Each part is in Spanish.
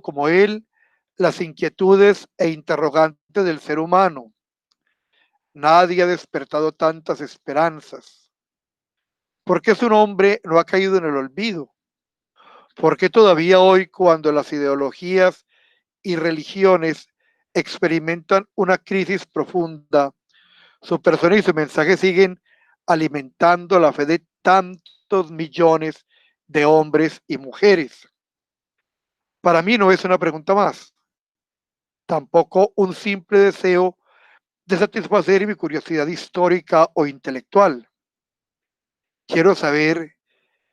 como él las inquietudes e interrogantes del ser humano. Nadie ha despertado tantas esperanzas. ¿Por qué su nombre no ha caído en el olvido? ¿Por qué todavía hoy, cuando las ideologías y religiones experimentan una crisis profunda, su persona y su mensaje siguen alimentando la fe de tantos millones de hombres y mujeres? Para mí no es una pregunta más, tampoco un simple deseo de satisfacer mi curiosidad histórica o intelectual. Quiero saber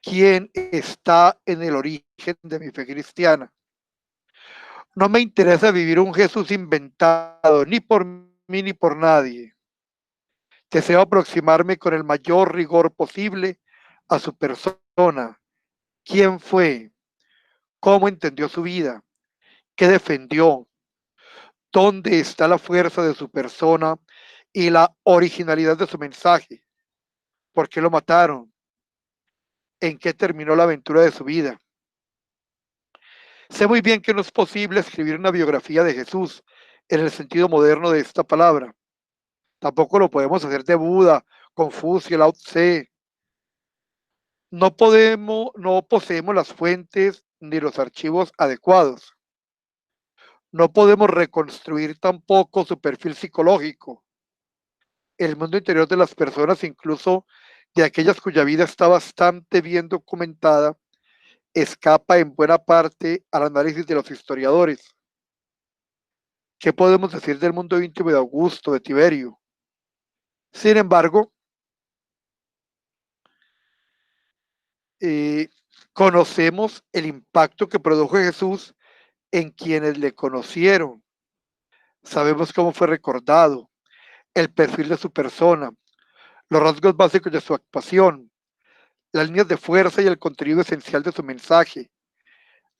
quién está en el origen de mi fe cristiana. No me interesa vivir un Jesús inventado, ni por mí ni por nadie. Deseo aproximarme con el mayor rigor posible a su persona. ¿Quién fue? ¿Cómo entendió su vida? ¿Qué defendió? ¿Dónde está la fuerza de su persona y la originalidad de su mensaje? ¿Por qué lo mataron? ¿En qué terminó la aventura de su vida? Sé muy bien que no es posible escribir una biografía de Jesús en el sentido moderno de esta palabra. Tampoco lo podemos hacer de Buda, Confucio, Lao Tse. No poseemos las fuentes ni los archivos adecuados. No podemos reconstruir tampoco su perfil psicológico, el mundo interior de las personas, incluso de aquellas cuya vida está bastante bien documentada, escapa en buena parte al análisis de los historiadores. ¿Qué podemos decir del mundo íntimo de Augusto, de Tiberio? Sin embargo, eh, conocemos el impacto que produjo Jesús en quienes le conocieron. Sabemos cómo fue recordado, el perfil de su persona, los rasgos básicos de su actuación, las líneas de fuerza y el contenido esencial de su mensaje,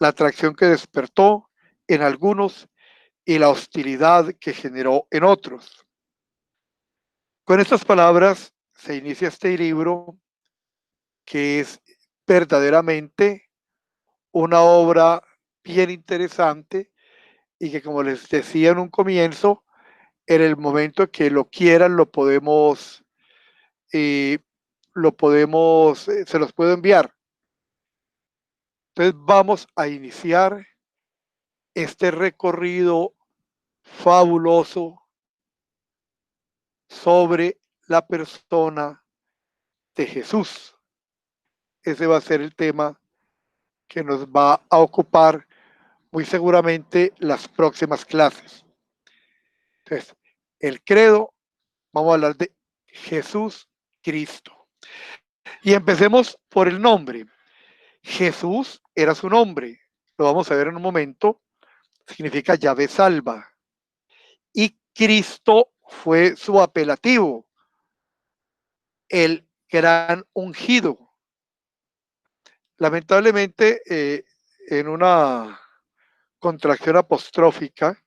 la atracción que despertó en algunos y la hostilidad que generó en otros. Con estas palabras se inicia este libro, que es verdaderamente una obra bien interesante y que, como les decía en un comienzo, en el momento que lo quieran eh, se los puedo enviar. Entonces vamos a iniciar este recorrido fabuloso sobre la persona de Jesús. Ese va a ser el tema que nos va a ocupar muy seguramente las próximas clases. Entonces, el credo, vamos a hablar de Jesús Cristo. Y empecemos por el nombre. Jesús era su nombre, lo vamos a ver en un momento, significa Yahvé salva. Y Cristo fue su apelativo, el gran ungido. Lamentablemente, en una contracción apostrófica,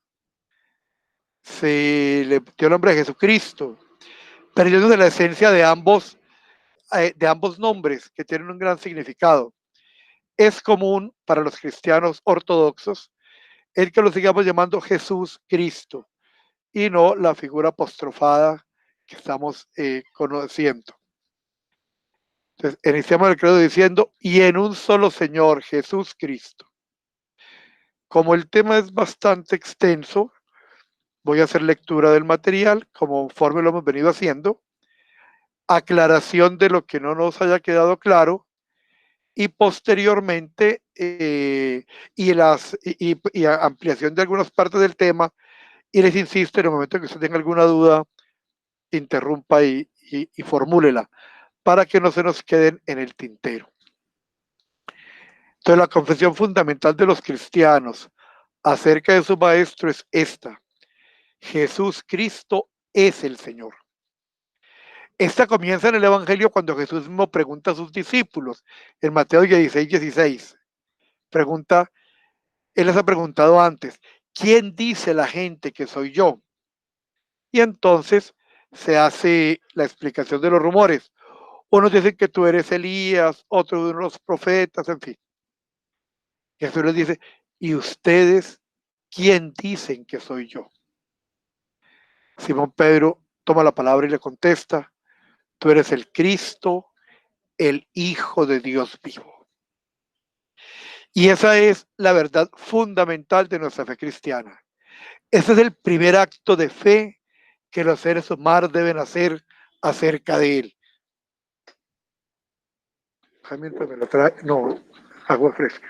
se le dio el nombre de Jesucristo, perdiendo la esencia de ambos nombres, que tienen un gran significado. Es común para los cristianos ortodoxos el que lo sigamos llamando Jesús Cristo y no la figura apostrofada que estamos conociendo. Entonces, iniciamos el credo diciendo, y en un solo Señor, Jesús Cristo. Como el tema es bastante extenso, voy a hacer lectura del material, conforme lo hemos venido haciendo, aclaración de lo que no nos haya quedado claro, y posteriormente y ampliación de algunas partes del tema. Y les insisto, en el momento que usted tenga alguna duda, interrumpa y formúlela para que no se nos queden en el tintero. Entonces, la confesión fundamental de los cristianos acerca de su maestro es esta: Jesús Cristo es el Señor. Esta comienza en el Evangelio cuando Jesús mismo pregunta a sus discípulos, en Mateo 16:16. Pregunta, él les ha preguntado antes, ¿quién dice la gente que soy yo? Y entonces se hace la explicación de los rumores. Unos dicen que tú eres Elías, otros de los profetas, en fin. Jesús les dice, ¿y ustedes quién dicen que soy yo? Simón Pedro toma la palabra y le contesta, tú eres el Cristo, el Hijo de Dios vivo. Y esa es la verdad fundamental de nuestra fe cristiana. Ese es el primer acto de fe que los seres humanos deben hacer acerca de Él. Mientras me lo trae, no, agua fresca,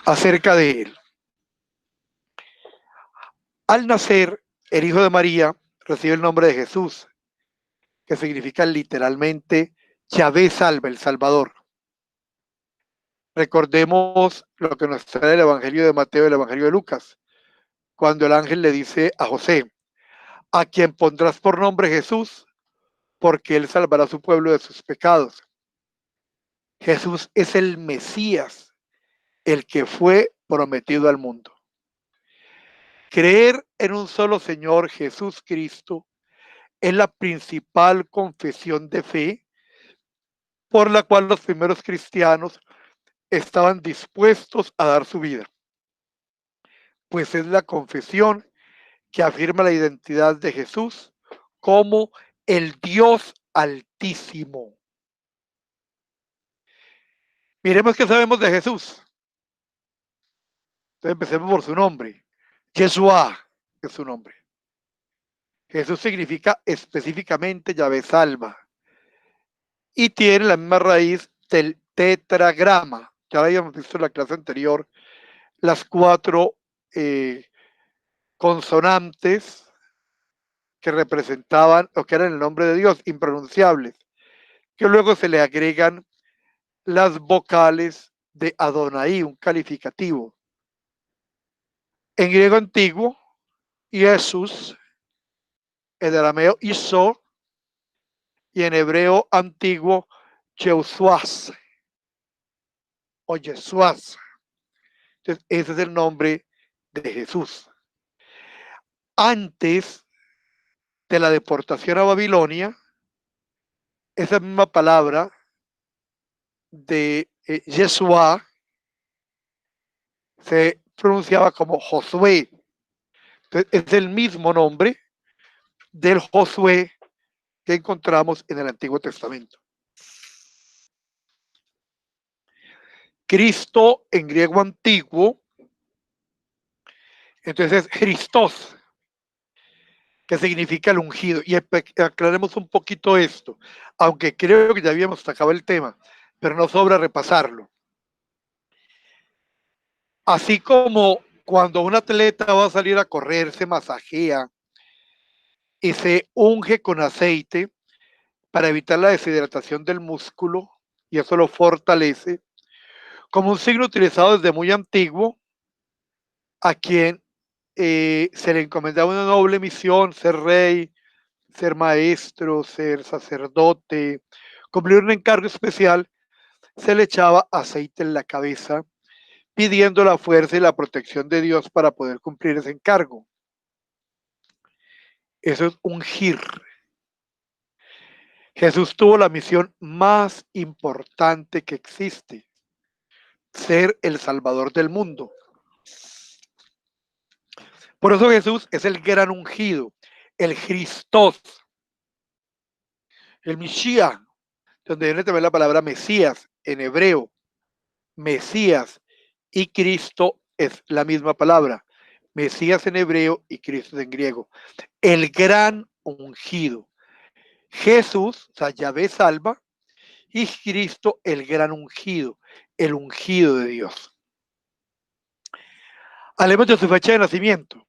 acerca de Él. Al nacer, el Hijo de María recibe el nombre de Jesús, que significa literalmente Yahvé salva, el Salvador. Recordemos lo que nos trae el Evangelio de Mateo y el Evangelio de Lucas, cuando el ángel le dice a José, a quien pondrás por nombre Jesús, porque él salvará a su pueblo de sus pecados. Jesús es el Mesías, el que fue prometido al mundo. Creer en un solo Señor, Jesús Cristo, es la principal confesión de fe por la cual los primeros cristianos estaban dispuestos a dar su vida, pues es la confesión que afirma la identidad de Jesús como el Dios Altísimo. Miremos qué sabemos de Jesús. Entonces empecemos por su nombre. Yeshua es su nombre. Jesús significa específicamente Yahvé salva y tiene la misma raíz del tetragrama. Ya habíamos visto en la clase anterior las 4 consonantes que representaban o que eran el nombre de Dios, impronunciables, que luego se le agregan las vocales de Adonai, un calificativo. En griego antiguo, Jesús, en arameo Iso, y en hebreo antiguo, Yeusuas o Yesuas. Entonces, ese es el nombre de Jesús. Antes de la deportación a Babilonia, esa misma palabra de Yeshua se pronunciaba como Josué. Entonces, es el mismo nombre del Josué que encontramos en el Antiguo Testamento. Cristo en griego antiguo, entonces es Christos, que significa el ungido. Y aclaremos un poquito esto, aunque creo que ya habíamos sacado el tema, pero no sobra repasarlo. Así como cuando un atleta va a salir a correr, se masajea y se unge con aceite para evitar la deshidratación del músculo, y eso lo fortalece, como un signo utilizado desde muy antiguo, a quien se le encomendaba una noble misión, ser rey, ser maestro, ser sacerdote, cumplir un encargo especial, se le echaba aceite en la cabeza, pidiendo la fuerza y la protección de Dios para poder cumplir ese encargo. Eso es ungir. Jesús tuvo la misión más importante que existe, ser el Salvador del mundo. Por eso Jesús es el gran ungido, el Christos, el Mashiach, donde viene también la palabra Mesías en hebreo. Mesías y Cristo es la misma palabra. Mesías en hebreo y Cristo en griego. El gran ungido. Jesús, o sea, Yahvé salva, y Cristo el gran ungido, el ungido de Dios. Hablemos de su fecha de nacimiento.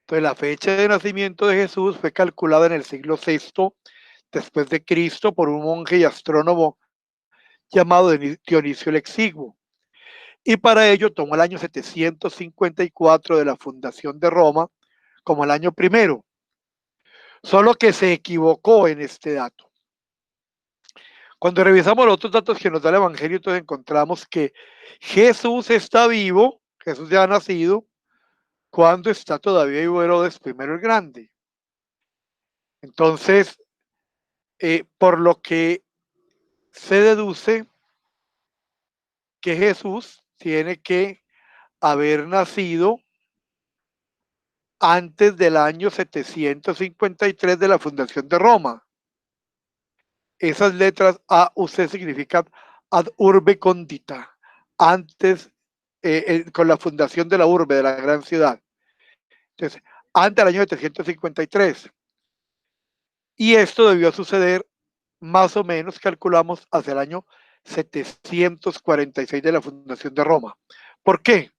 Entonces, la fecha de nacimiento de Jesús fue calculada en el siglo VI después de Cristo por un monje y astrónomo llamado Dionisio el Exiguo. Y para ello tomó el año 754 de la fundación de Roma como el año primero. Solo que se equivocó en este dato. Cuando revisamos los otros datos que nos da el Evangelio, entonces encontramos que Jesús está vivo, Jesús ya ha nacido, cuando está todavía vivo Herodes I el Grande. Entonces, por lo que se deduce que Jesús tiene que haber nacido antes del año 753 de la fundación de Roma. Esas letras A u C significan ad urbe condita, antes, con la fundación de la urbe, de la gran ciudad. Entonces, antes del año 753. Y esto debió suceder más o menos, calculamos, hacia el año 746 de la fundación de Roma. ¿Por qué?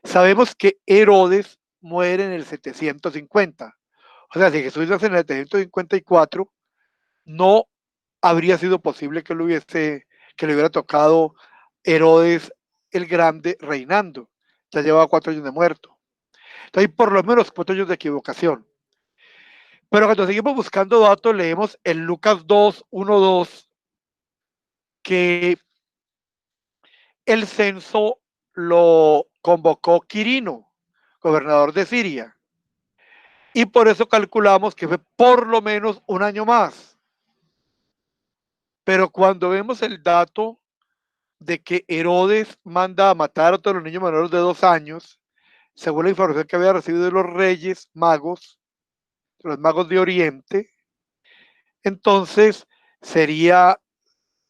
Sabemos que Herodes muere en el 750. O sea, si Jesús nace en el 754, no habría sido posible que le hubiera tocado Herodes el Grande reinando. Ya llevaba 4 años de muerto. Entonces hay por lo menos 4 años de equivocación. Pero cuando seguimos buscando datos, leemos en Lucas 2, 1, 2, que el censo lo convocó Quirino, gobernador de Siria. Y por eso calculamos que fue por lo menos un año más. Pero cuando vemos el dato de que Herodes manda a matar a todos los niños menores de 2 años, según la información que había recibido de los reyes magos, de los magos de Oriente, entonces sería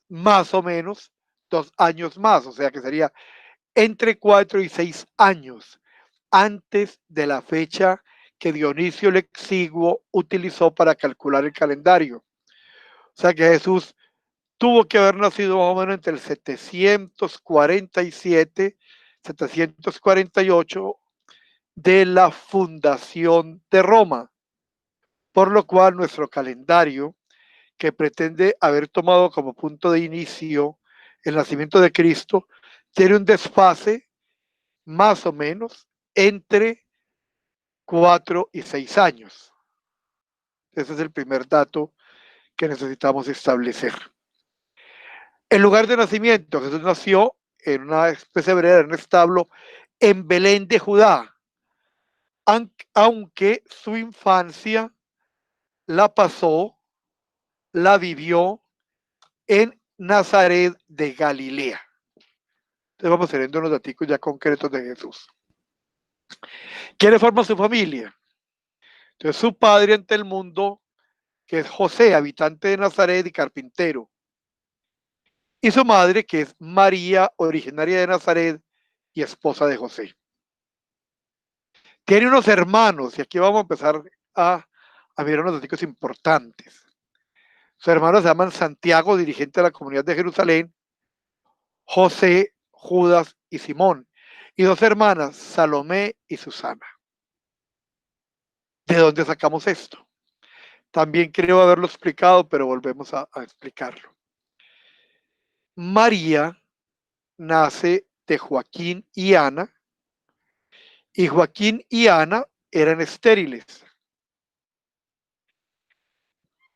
más o menos 2 años más, o sea que sería entre 4 y 6 años antes de la fecha que Dionisio el Exiguo utilizó para calcular el calendario. O sea que Jesús tuvo que haber nacido más o menos entre el 747, 748 de la fundación de Roma, por lo cual nuestro calendario, que pretende haber tomado como punto de inicio el nacimiento de Cristo, tiene un desfase más o menos entre 4 y 6 años. Ese es el primer dato que necesitamos establecer. El lugar de nacimiento, Jesús nació en una pesebrera, en un establo en Belén de Judá, aunque su infancia la vivió en Nazaret de Galilea. Entonces vamos teniendo unos datos ya concretos de Jesús. ¿Quiénes forman su familia? Entonces su padre ante el mundo, que es José, habitante de Nazaret y carpintero. Y su madre, que es María, originaria de Nazaret y esposa de José. Tiene unos hermanos, y aquí vamos a empezar a mirar unos datos importantes. Sus hermanos se llaman Santiago, dirigente de la comunidad de Jerusalén, José, Judas y Simón, y 2 hermanas, Salomé y Susana. ¿De dónde sacamos esto? También creo haberlo explicado, pero volvemos a explicarlo. María nace de Joaquín y Ana, y Joaquín y Ana eran estériles.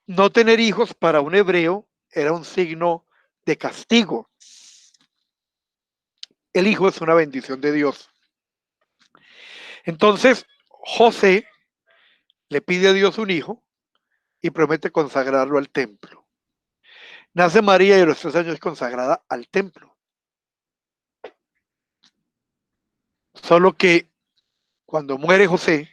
No tener hijos para un hebreo era un signo de castigo. El hijo es una bendición de Dios. Entonces, José le pide a Dios un hijo y promete consagrarlo al templo. Nace María y a los 3 años es consagrada al templo. Solo que cuando muere José,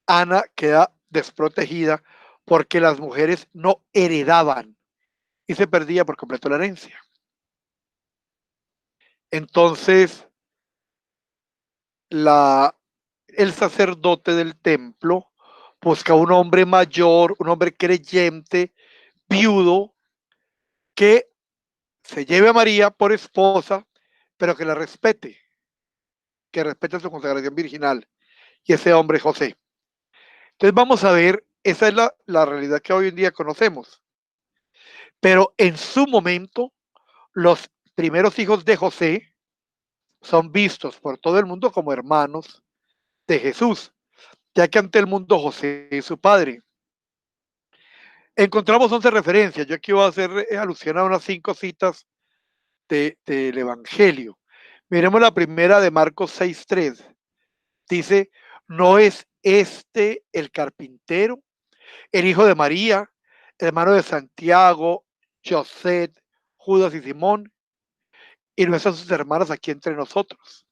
Ana queda desprotegida porque las mujeres no heredaban y se perdía por completo la herencia. Entonces, el sacerdote del templo busca un hombre mayor, un hombre creyente, viudo, que se lleve a María por esposa, pero que la respete, que respete su consagración virginal. Y ese hombre José. Entonces vamos a ver, esa es la realidad que hoy en día conocemos. Pero en su momento, los primeros hijos de José son vistos por todo el mundo como hermanos de Jesús, ya que ante el mundo José es su padre. Encontramos 11 referencias. Yo aquí voy a hacer alusión a unas 5 citas del Evangelio. Miremos la primera de Marcos 6:3. Dice, ¿no es este el carpintero, el hijo de María, hermano de Santiago, José, Judas y Simón? y no están sus hermanas aquí entre nosotros.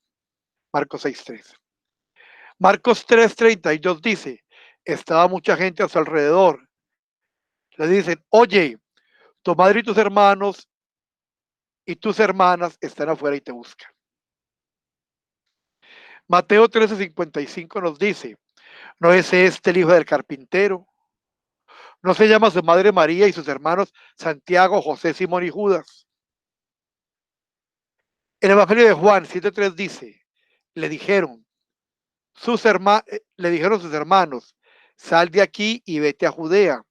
Marcos 6:3. Marcos 3:32 dice, estaba mucha gente a su alrededor. Le dicen, oye, tu madre y tus hermanos y tus hermanas están afuera y te buscan. Mateo 13:55 nos dice, ¿no es este el hijo del carpintero? ¿No se llama su madre María y sus hermanos Santiago, José, Simón y Judas? El Evangelio de Juan 7:3 dice, le dijeron le dijeron sus hermanos, sal de aquí y vete a Judea,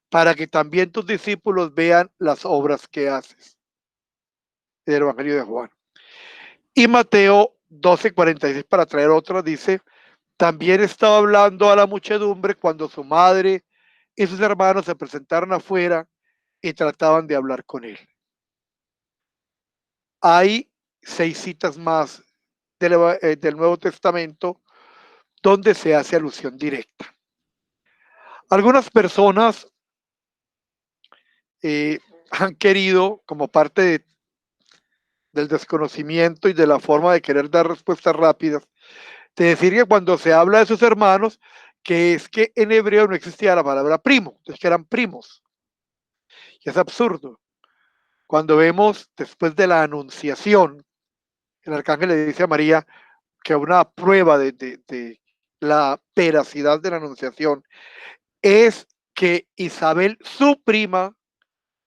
para que también tus discípulos vean las obras que haces. El Evangelio de Juan. Y Mateo 12:46, para traer otra, dice, también estaba hablando a la muchedumbre cuando su madre y sus hermanos se presentaron afuera y trataban de hablar con él. Hay 6 citas más del Nuevo Testamento donde se hace alusión directa. Algunas personas han querido, como parte del desconocimiento y de la forma de querer dar respuestas rápidas, de decir que cuando se habla de sus hermanos, que es que en hebreo no existía la palabra primo, es que eran primos. Y es absurdo. Cuando vemos después de la anunciación, el arcángel le dice a María que una prueba de la veracidad de la anunciación es que Isabel, su prima,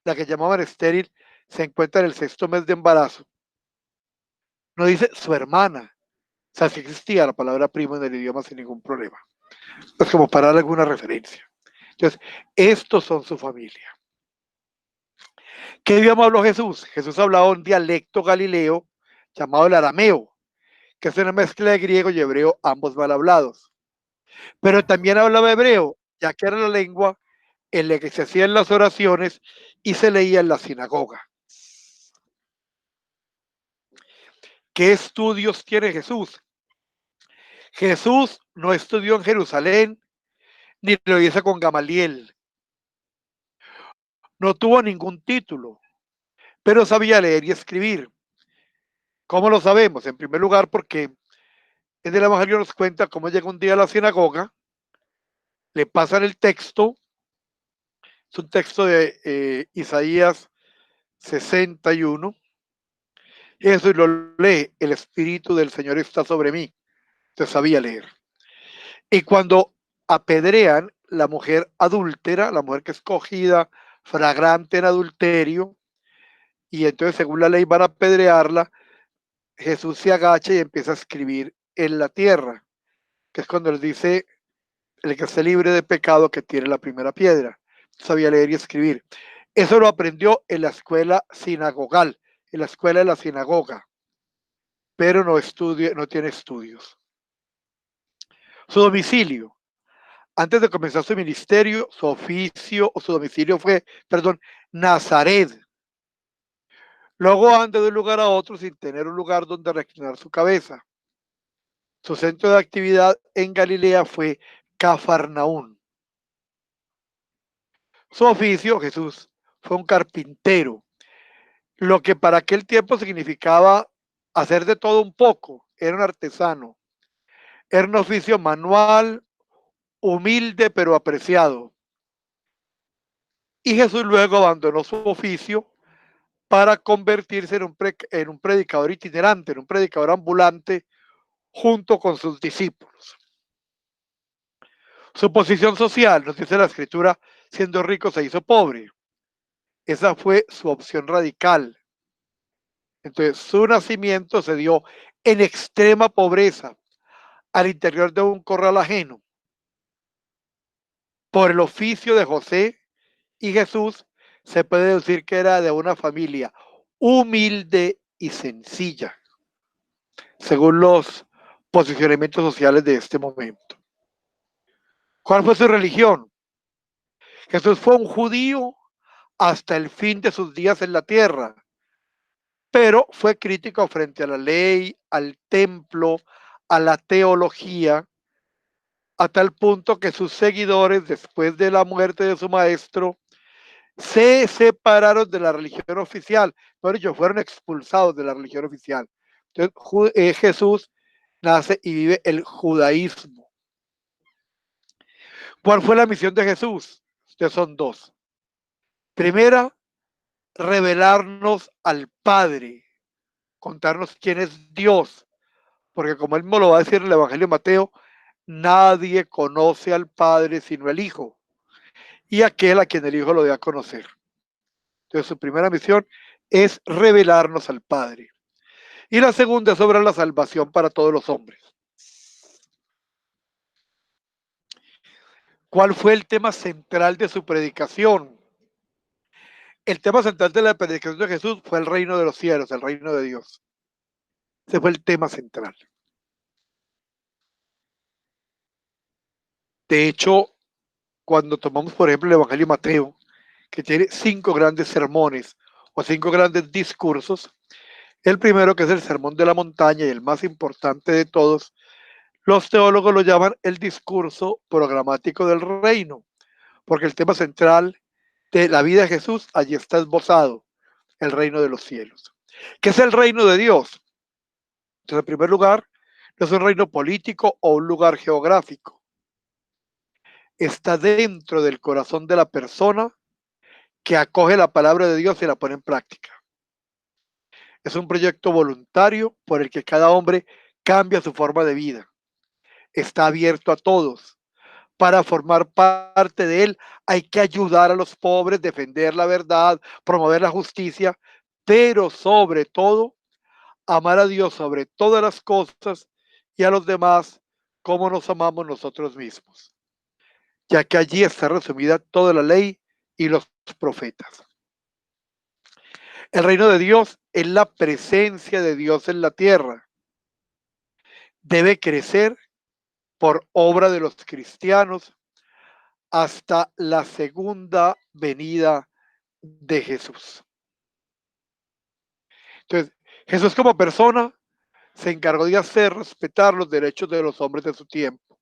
la que llamaban estéril, se encuentra en el 6º mes de embarazo. No dice su hermana. O sea, si existía la palabra primo en el idioma sin ningún problema. Es como para dar alguna referencia. Entonces, estos son su familia. ¿Qué idioma habló Jesús? Jesús hablaba un dialecto galileo llamado el arameo, que es una mezcla de griego y hebreo, ambos mal hablados. Pero también hablaba hebreo, ya que era la lengua en la que se hacían las oraciones y se leía en la sinagoga. ¿Qué estudios tiene Jesús? Jesús no estudió en Jerusalén, ni lo hizo con Gamaliel. No tuvo ningún título, pero sabía leer y escribir. ¿Cómo lo sabemos? En primer lugar, porque en el Evangelio nos cuenta cómo llega un día a la sinagoga, le pasan el texto, es un texto de Isaías 61, y eso lo lee, el Espíritu del Señor está sobre mí. Entonces sabía leer. Y cuando apedrean la mujer adúltera, la mujer que es cogida flagrante en adulterio, y entonces según la ley van a apedrearla, Jesús se agacha y empieza a escribir en la tierra, que es cuando les dice, el que esté libre de pecado que tiene la primera piedra. Sabía leer y escribir. Eso lo aprendió en la escuela sinagogal, en la escuela de la sinagoga, pero no tiene estudios. Su domicilio. Antes de comenzar su ministerio, su oficio o su domicilio fue, Nazaret. Luego anda de un lugar a otro sin tener un lugar donde reclinar su cabeza. Su centro de actividad en Galilea fue Cafarnaún. Su oficio, Jesús, fue un carpintero, lo que para aquel tiempo significaba hacer de todo un poco. Era un artesano. Era un oficio manual, humilde pero apreciado. Y Jesús luego abandonó su oficio para convertirse en un predicador itinerante, en un predicador ambulante junto con sus discípulos. Su posición social, nos dice la escritura, siendo rico se hizo pobre. Esa fue su opción radical. Entonces, su nacimiento se dio en extrema pobreza, al interior de un corral ajeno. Por el oficio de José y Jesús, se puede decir que era de una familia humilde y sencilla, según los posicionamientos sociales de este momento. ¿Cuál fue su religión? Jesús fue un judío hasta el fin de sus días en la tierra, pero fue crítico frente a la ley, al templo, a la teología, a tal punto que sus seguidores, después de la muerte de su maestro, se separaron de la religión oficial, por ello fueron expulsados de la religión oficial. Entonces, Jesús nace y vive el judaísmo. ¿Cuál fue la misión de Jesús? Ustedes son dos. Primera, revelarnos al Padre, contarnos quién es Dios, porque como él me lo va a decir en el Evangelio de Mateo, nadie conoce al Padre sino el Hijo, y aquel a quien el Hijo lo dé a conocer. Entonces su primera misión es revelarnos al Padre. Y la segunda es sobre la salvación para todos los hombres. ¿Cuál fue el tema central de su predicación? El tema central de la predicación de Jesús fue el reino de los cielos, el reino de Dios. Ese fue el tema central. De hecho, cuando tomamos, por ejemplo, el Evangelio de Mateo, que tiene 5 grandes sermones o 5 grandes discursos, el primero, que es el Sermón de la Montaña y el más importante de todos, los teólogos lo llaman el discurso programático del reino, porque el tema central de la vida de Jesús allí está esbozado, el reino de los cielos. ¿Qué es el reino de Dios? Entonces, en primer lugar, no es un reino político o un lugar geográfico. Está dentro del corazón de la persona que acoge la palabra de Dios y la pone en práctica. Es un proyecto voluntario por el que cada hombre cambia su forma de vida. Está abierto a todos. Para formar parte de él hay que ayudar a los pobres, defender la verdad, promover la justicia, pero sobre todo amar a Dios sobre todas las cosas y a los demás como nos amamos nosotros mismos, ya que allí está resumida toda la ley y los profetas. El reino de Dios es la presencia de Dios en la tierra. Debe crecer por obra de los cristianos hasta la segunda venida de Jesús. Entonces, Jesús como persona se encargó de hacer respetar los derechos de los hombres de su tiempo.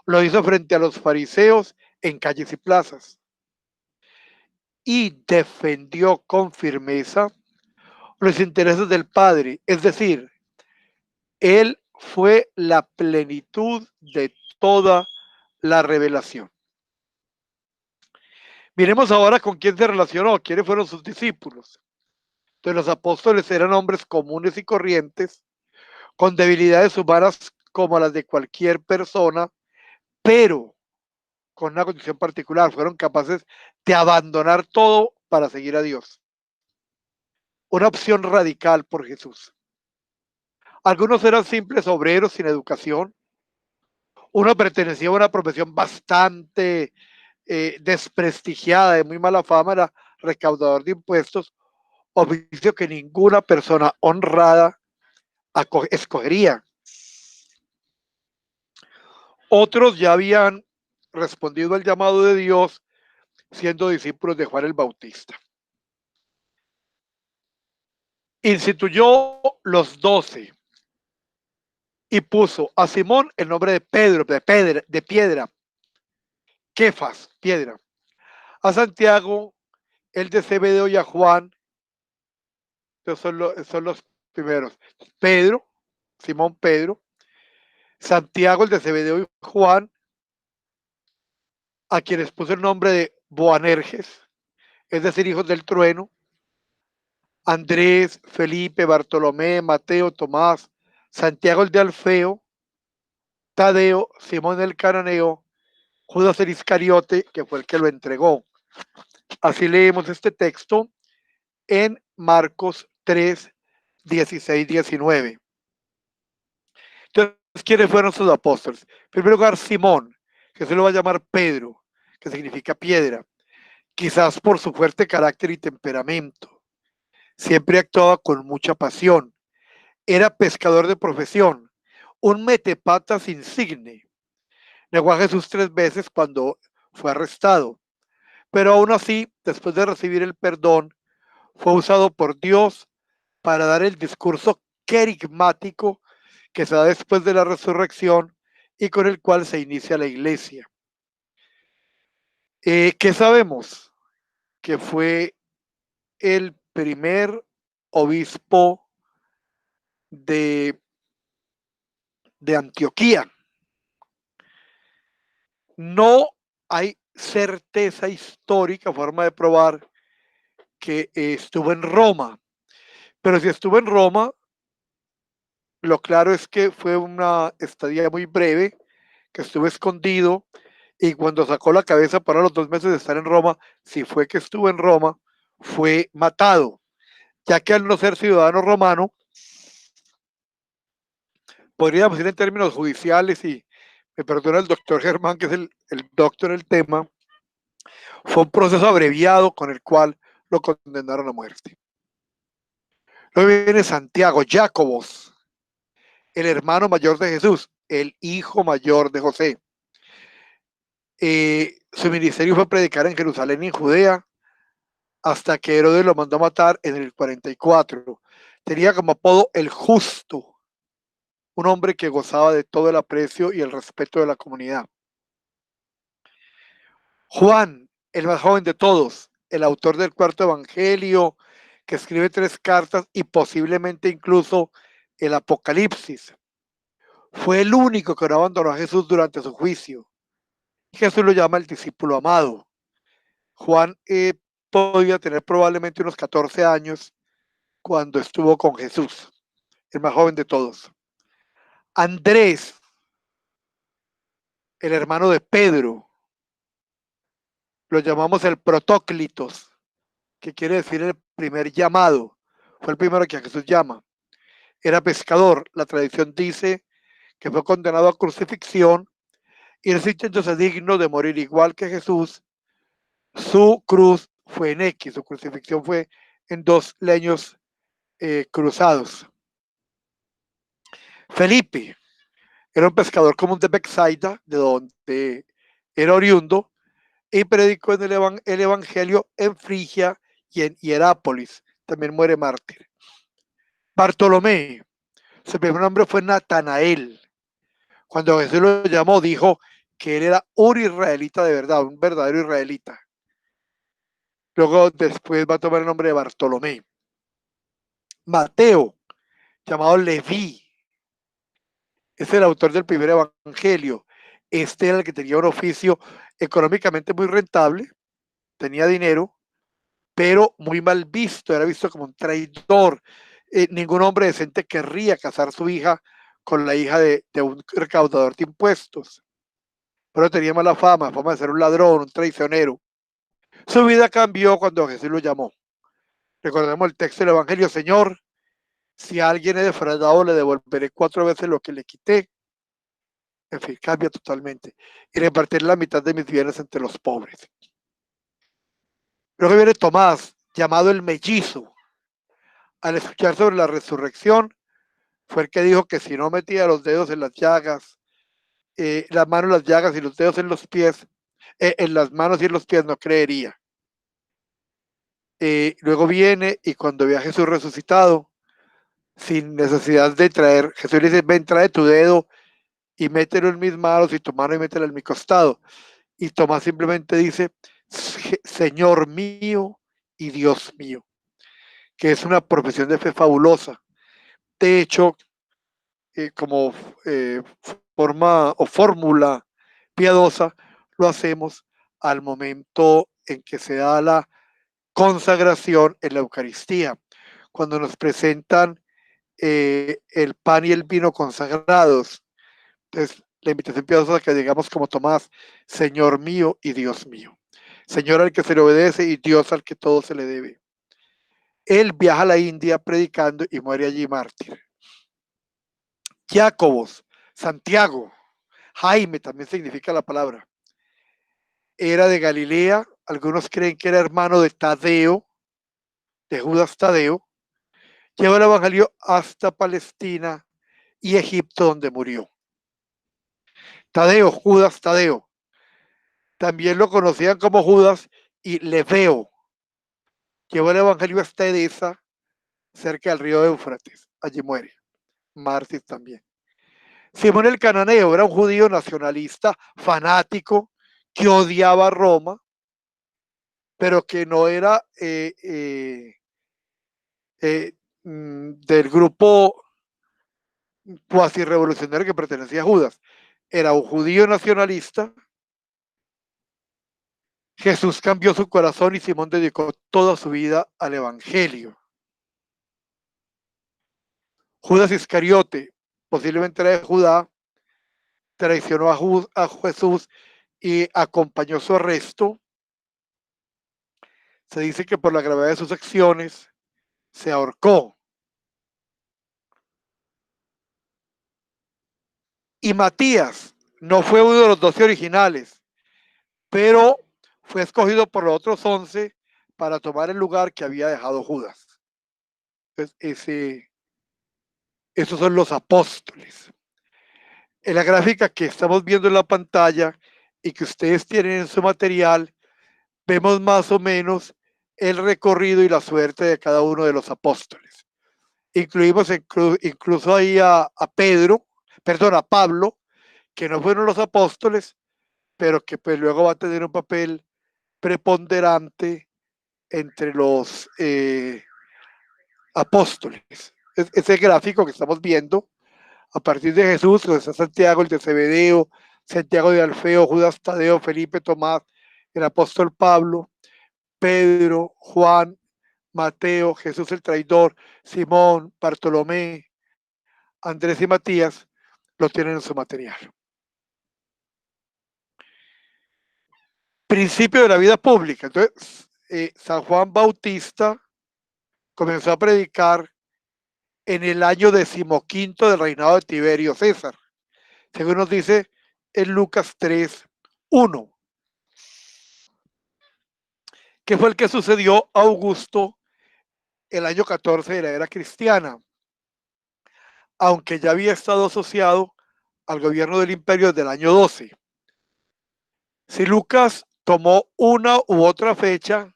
Lo hizo frente a los fariseos en calles y plazas y defendió con firmeza los intereses del Padre, es decir, él fue la plenitud de toda la revelación. Miremos ahora con quién se relacionó, quiénes fueron sus discípulos. Entonces, los apóstoles eran hombres comunes y corrientes, con debilidades humanas como las de cualquier persona, pero con una condición particular, fueron capaces de abandonar todo para seguir a Dios. Una opción radical por Jesús. Algunos eran simples obreros sin educación, uno pertenecía a una profesión bastante desprestigiada, de muy mala fama, era recaudador de impuestos, oficio que ninguna persona honrada escogería. Otros ya habían respondido al llamado de Dios siendo discípulos de Juan el Bautista. Instituyó los 12 y puso a Simón el nombre de Pedro, de piedra, Kefas, piedra. A Santiago el de Zebedeo y a Juan, estos son los primeros. Pedro, Simón Pedro, Santiago el de Zebedeo y Juan, a quienes puso el nombre de Boanerges, es decir, hijos del trueno, Andrés, Felipe, Bartolomé, Mateo, Tomás, Santiago el de Alfeo, Tadeo, Simón el Cananeo, Judas el Iscariote, que fue el que lo entregó. Así leemos este texto en Marcos 3, 16, 19. Entonces, ¿quiénes fueron sus apóstoles? En primer lugar, Simón, que se lo va a llamar Pedro, que significa piedra, quizás por su fuerte carácter y temperamento. Siempre actuaba con mucha pasión. Era pescador de profesión, un metepatas insigne. Negó a Jesús 3 veces cuando fue arrestado, pero aún así, después de recibir el perdón, fue usado por Dios para dar el discurso querigmático que se da después de la resurrección y con el cual se inicia la iglesia. ¿Qué sabemos? que fue el primer obispo de, de Antioquía. No hay certeza histórica, forma de probar que estuvo en Roma, pero si estuvo en Roma, lo claro es que fue una estadía muy breve, que estuvo escondido y cuando sacó la cabeza para los 2 meses de estar en Roma, si fue que estuvo en Roma, fue matado, ya que al no ser ciudadano romano, podríamos ir en términos judiciales y me perdona el doctor Germán, que es el doctor del tema, fue un proceso abreviado con el cual lo condenaron a muerte. Luego viene Santiago, Jacobos, el hermano mayor de Jesús, el hijo mayor de José. Su ministerio fue predicar en Jerusalén y en Judea hasta que Herodes lo mandó a matar en el 44. Tenía como apodo el Justo, un hombre que gozaba de todo el aprecio y el respeto de la comunidad. Juan, el más joven de todos, el autor del cuarto evangelio, que escribe 3 cartas y posiblemente incluso el Apocalipsis. Fue el único que no abandonó a Jesús durante su juicio. Jesús lo llama el discípulo amado. Juan podía tener probablemente unos 14 años cuando estuvo con Jesús, el más joven de todos. Andrés, el hermano de Pedro, lo llamamos el protóclitos, que quiere decir el primer llamado. Fue el primero que Jesús llama. Era pescador. La tradición dice que fue condenado a crucifixión y sintiéndose digno de morir igual que Jesús, su cruz fue en X, su crucifixión fue en 2 leños cruzados. Felipe era un pescador común de Bethsaida, de donde era oriundo, y predicó en el evangelio en Frigia y en Hierápolis. También muere mártir. Bartolomé, su primer nombre fue Natanael. Cuando Jesús lo llamó, dijo que él era un israelita de verdad, un verdadero israelita. Luego después va a tomar el nombre de Bartolomé. Mateo, llamado Leví, es el autor del primer evangelio. Este era el que tenía un oficio económicamente muy rentable, tenía dinero, pero muy mal visto, era visto como un traidor. Ningún hombre decente querría casar su hija con la hija de un recaudador de impuestos. Pero tenía mala fama de ser un ladrón, un traicionero. Su vida cambió cuando Jesús lo llamó. Recordemos el texto del Evangelio: Señor, si a alguien he defraudado, le devolveré 4 veces lo que le quité. En fin, cambia totalmente. Y repartir la mitad de mis bienes entre los pobres. Luego viene Tomás, llamado el mellizo. Al escuchar sobre la resurrección, fue el que dijo que si no metía los dedos en las llagas, las manos en las llagas y los dedos en los pies, en las manos y en los pies, no creería. Luego viene y cuando ve a Jesús resucitado, sin necesidad de traer, Jesús le dice: ven, trae tu dedo y mételo en mis manos y tu mano y métela en mi costado. Y Tomás simplemente dice: Señor mío y Dios mío, que es una profesión de fe fabulosa. De hecho, como forma o fórmula piadosa, lo hacemos al momento en que se da la consagración en la Eucaristía, cuando nos presentan el pan y el vino consagrados. Entonces, la invitación piadosa es que digamos como Tomás: Señor mío y Dios mío. Señor al que se le obedece y Dios al que todo se le debe. Él viaja a la India predicando y muere allí mártir. Jacobos, Santiago, Jaime también significa la palabra. Era de Galilea, algunos creen que era hermano de Tadeo, de Judas Tadeo. Llevó el evangelio hasta Palestina y Egipto, donde murió. Tadeo, Judas Tadeo. También lo conocían como Judas y Leveo. Llevó el evangelio hasta Edesa, cerca del río Éufrates. Allí muere. Mártir también. Simón el Cananeo era un judío nacionalista, fanático, que odiaba a Roma. pero que no era del grupo cuasi revolucionario que pertenecía a Judas. Era un judío nacionalista. Jesús cambió su corazón y Simón dedicó toda su vida al Evangelio. Judas Iscariote, posiblemente era de Judá, traicionó a Jesús y acompañó su arresto. Se dice que por la gravedad de sus acciones se ahorcó. Y Matías no fue uno de los 12 originales, pero fue escogido por los otros 11 para tomar el lugar que había dejado Judas. Entonces, esos son los apóstoles. En la gráfica que estamos viendo en la pantalla y que ustedes tienen en su material, vemos más o menos el recorrido y la suerte de cada uno de los apóstoles. Incluimos incluso ahí a Pablo, que no fueron los apóstoles, pero que pues luego va a tener un papel preponderante entre los apóstoles. Ese gráfico que estamos viendo, a partir de Jesús, donde está Santiago, el de Zebedeo, Santiago de Alfeo, Judas Tadeo, Felipe, Tomás, el apóstol Pablo, Pedro, Juan, Mateo, Jesús el traidor, Simón, Bartolomé, Andrés y Matías, lo tienen en su material. Principio de la vida pública. Entonces, San Juan Bautista comenzó a predicar en el año 15 del reinado de Tiberio César, según nos dice en Lucas 3:1, que fue el que sucedió a Augusto el año 14 de la era cristiana, aunque ya había estado asociado al gobierno del imperio desde el año 12. Si Lucas tomó una u otra fecha,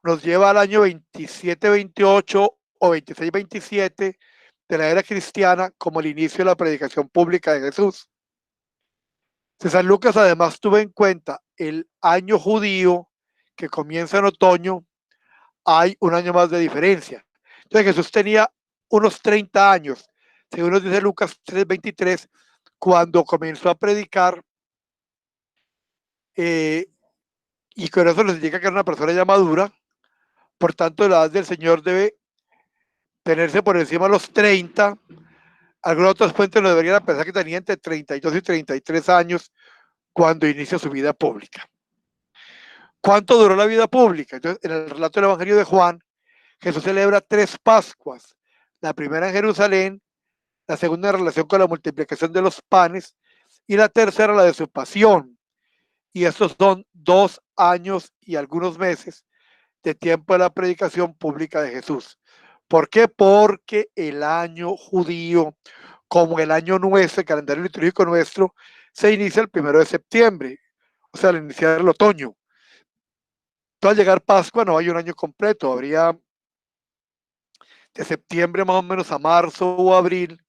nos lleva al año 27-28 o 26-27 de la era cristiana como el inicio de la predicación pública de Jesús. San Lucas además tuvo en cuenta el año judío que comienza en otoño, hay un año más de diferencia. Entonces Jesús tenía unos 30 años, según nos dice Lucas 3:23, cuando comenzó a predicar, y con eso les indica que era una persona ya madura. Por tanto, la edad del Señor debe tenerse por encima de los 30. Algunas otras fuentes lo deberían pensar que tenía entre 32 y 33 años cuando inicia su vida pública. ¿Cuánto duró la vida pública? Entonces, en el relato del Evangelio de Juan, Jesús celebra 3 Pascuas. La primera en Jerusalén, la segunda en relación con la multiplicación de los panes y la tercera la de su pasión. Y estos son 2 años y algunos meses de tiempo de la predicación pública de Jesús. ¿Por qué? Porque el año judío, como el año nuestro, el calendario litúrgico nuestro, se inicia el 1 de septiembre, o sea, al iniciar el otoño. Entonces, al llegar Pascua no hay un año completo, habría de septiembre más o menos a marzo o abril,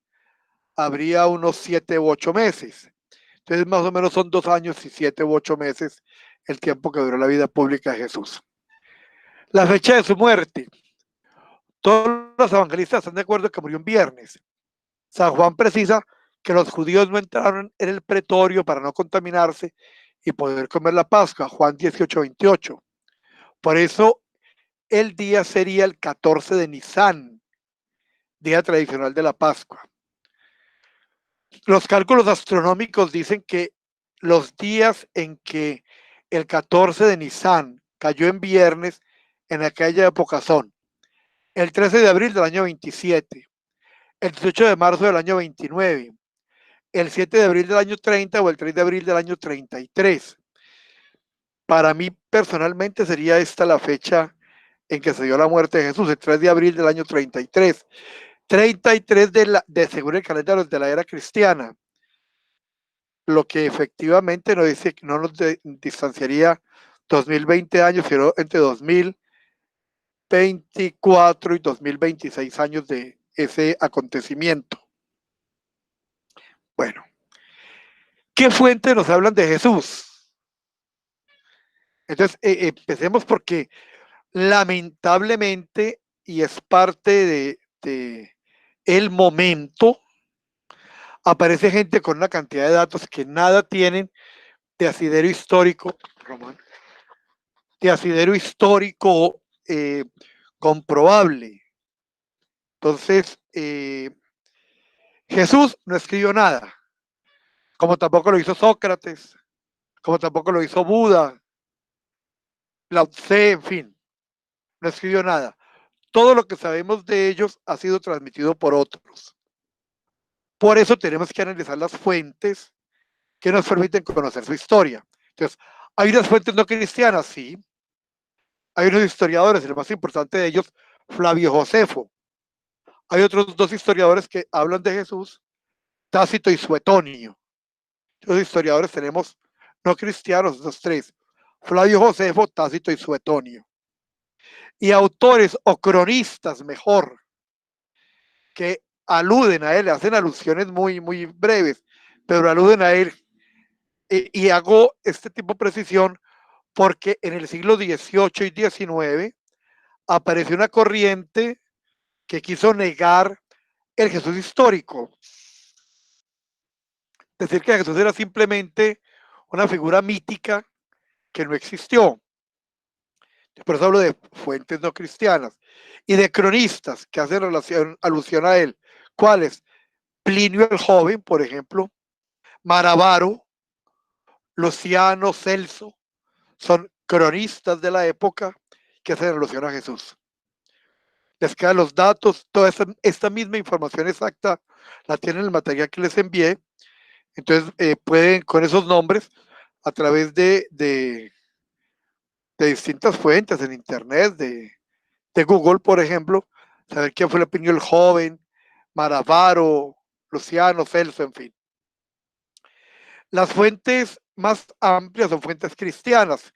habría unos 7 u 8 meses. Entonces, más o menos son 2 años y 7 u 8 meses el tiempo que duró la vida pública de Jesús. La fecha de su muerte. Todos los evangelistas están de acuerdo que murió un viernes. San Juan precisa que los judíos no entraron en el pretorio para no contaminarse y poder comer la Pascua, Juan 18:28. Por eso el día sería el 14 de Nisan, día tradicional de la Pascua. Los cálculos astronómicos dicen que los días en que el 14 de Nisan cayó en viernes en aquella época son el 13 de abril del año 27, el 18 de marzo del año 29, el 7 de abril del año 30 o el 3 de abril del año 33. Para mí personalmente sería esta la fecha en que se dio la muerte de Jesús, el 3 de abril del año 33. 33 según el calendario de la era cristiana, lo que efectivamente no dice, no nos distanciaría 2020 años, sino entre 2024 y 2026 años de ese acontecimiento. Bueno, ¿qué fuentes nos hablan de Jesús? Entonces, empecemos porque lamentablemente, y es parte de el momento, aparece gente con una cantidad de datos que nada tienen de asidero histórico, Román, de asidero histórico comprobable. Entonces, Jesús no escribió nada, como tampoco lo hizo Sócrates, como tampoco lo hizo Buda, Lao Tse, en fin, no escribió nada. Todo lo que sabemos de ellos ha sido transmitido por otros. Por eso tenemos que analizar las fuentes que nos permiten conocer su historia. Entonces, hay unas fuentes no cristianas, sí. Hay unos historiadores, el más importante de ellos, Flavio Josefo. Hay otros dos historiadores que hablan de Jesús, Tácito y Suetonio. Los historiadores tenemos no cristianos, los tres, Flavio Josefo, Tácito y Suetonio. Y autores o cronistas, mejor, que aluden a él, hacen alusiones muy, muy breves, pero aluden a él. Y hago este tipo de precisión porque en el siglo XVIII y XIX apareció una corriente que quiso negar el Jesús histórico. Decir que Jesús era simplemente una figura mítica que no existió. Por eso hablo de fuentes no cristianas y de cronistas que hacen alusión a él. ¿Cuáles? Plinio el Joven, por ejemplo, Maravaro, Luciano, Celso, son cronistas de la época que hacen alusión a Jesús. Les quedan los datos, toda esta misma información exacta la tienen en el material que les envié. Entonces pueden con esos nombres a través de distintas fuentes en internet, de Google, por ejemplo, saber quién fue el Plinio el Joven, Maravaro, Luciano, Celso, en fin. Las fuentes más amplias son fuentes cristianas,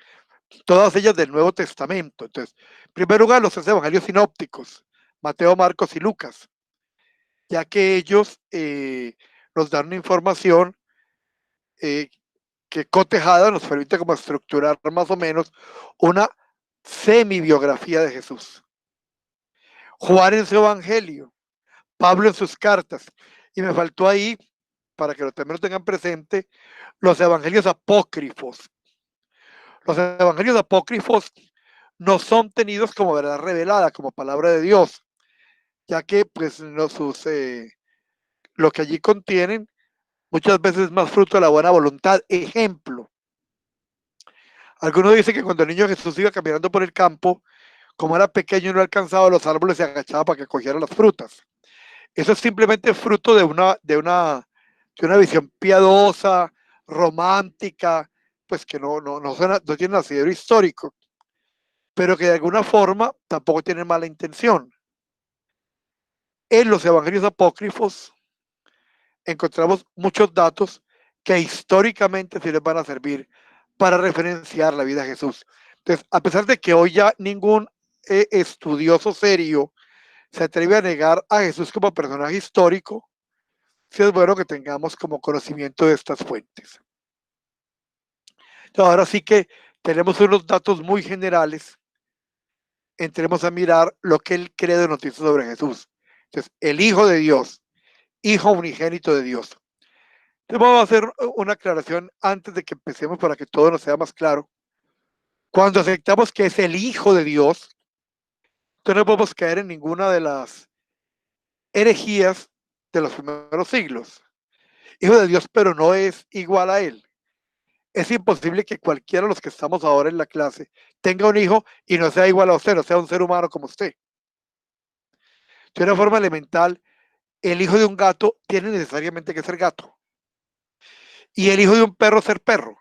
todas ellas del Nuevo Testamento. Entonces, en primer lugar, los tres evangelios sinópticos, Mateo, Marcos y Lucas, ya que ellos nos dan una información eh, que cotejada nos permite como estructurar más o menos una semi-biografía de Jesús. Juan en su evangelio, Pablo en sus cartas, y me faltó ahí, para que también lo tengan presente, los evangelios apócrifos. Los evangelios apócrifos no son tenidos como verdad revelada, como palabra de Dios, ya que pues no, lo que allí contienen muchas veces es más fruto de la buena voluntad. Ejemplo, algunos dicen que cuando el niño Jesús iba caminando por el campo, como era pequeño y no alcanzaba los árboles, se agachaba para que cogiera las frutas. Eso es simplemente fruto de una visión piadosa, romántica, pues que no tiene asidero histórico, pero que de alguna forma tampoco tiene mala intención. En los evangelios apócrifos encontramos muchos datos que históricamente sí les van a servir para referenciar la vida de Jesús. Entonces, a pesar de que hoy ya ningún estudioso serio se atreve a negar a Jesús como personaje histórico, sí es bueno que tengamos como conocimiento de estas fuentes. Entonces, ahora sí que tenemos unos datos muy generales. Entremos a mirar lo que el credo nos dice sobre Jesús. Entonces, el Hijo de Dios, Hijo unigénito de Dios. Entonces, vamos a hacer una aclaración antes de que empecemos para que todo nos sea más claro. Cuando aceptamos que es el Hijo de Dios, entonces no podemos caer en ninguna de las herejías de los primeros siglos. Hijo de Dios, pero no es igual a Él. Es imposible que cualquiera de los que estamos ahora en la clase tenga un hijo y no sea igual a usted, no sea un ser humano como usted. De una forma elemental, el hijo de un gato tiene necesariamente que ser gato. Y el hijo de un perro ser perro.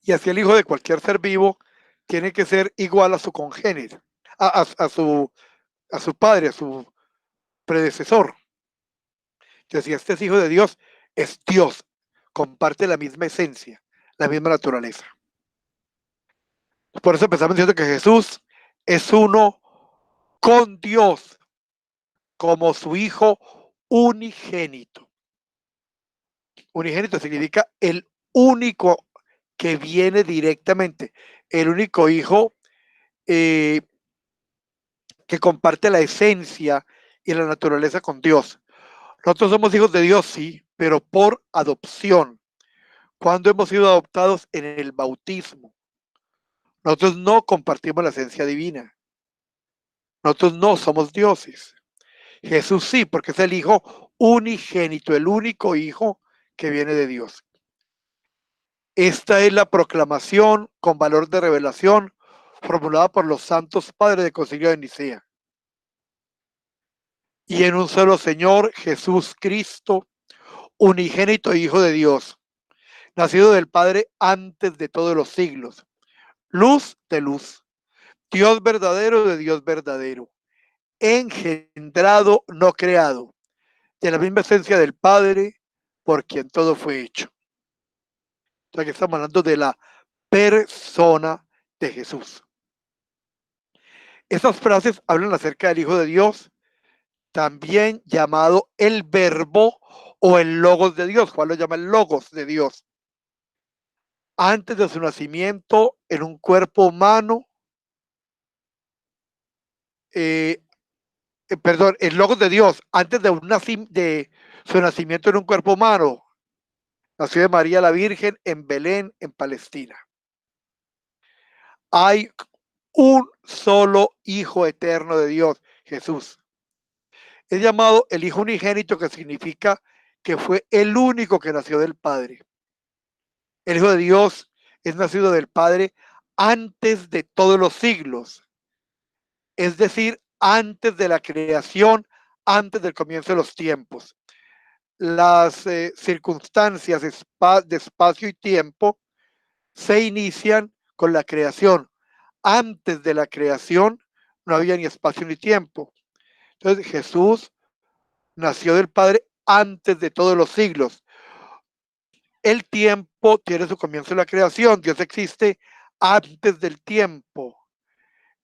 Y así el hijo de cualquier ser vivo tiene que ser igual a su congénere, a su padre, a su predecesor. Entonces, si este es hijo de Dios, es Dios, comparte la misma esencia, la misma naturaleza. Por eso empezamos diciendo que Jesús es uno con Dios como su Hijo unigénito. Unigénito significa el único que viene directamente, el único hijo eh, que comparte la esencia y la naturaleza con Dios. Nosotros somos hijos de Dios, sí, pero por adopción, cuando hemos sido adoptados en el bautismo. Nosotros no compartimos la esencia divina. Nosotros no somos dioses. Jesús sí, porque es el Hijo unigénito, el único Hijo que viene de Dios. Esta es la proclamación con valor de revelación formulada por los santos padres del Concilio de Nicea. Y en un solo Señor, Jesús Cristo, unigénito Hijo de Dios, nacido del Padre antes de todos los siglos, luz de luz, Dios verdadero de Dios verdadero, engendrado, no creado, de la misma esencia del Padre, por quien todo fue hecho. O sea que estamos hablando de la persona de Jesús. Estas frases hablan acerca del Hijo de Dios, también llamado el Verbo o el Logos de Dios. Juan lo llama el Logos de Dios. Antes de su nacimiento en un cuerpo humano, eh, perdón, el Logos de Dios, antes de su nacimiento en un cuerpo humano, nació de María la Virgen en Belén, en Palestina. Hay un solo Hijo eterno de Dios, Jesús. Es llamado el Hijo unigénito, que significa que fue el único que nació del Padre. El Hijo de Dios es nacido del Padre antes de todos los siglos, es decir, antes de la creación, antes del comienzo de los tiempos. Las circunstancias de espacio y tiempo se inician con la creación. Antes de la creación no había ni espacio ni tiempo. Entonces Jesús nació del Padre antes de todos los siglos. El tiempo tiene su comienzo en la creación. Dios existe antes del tiempo,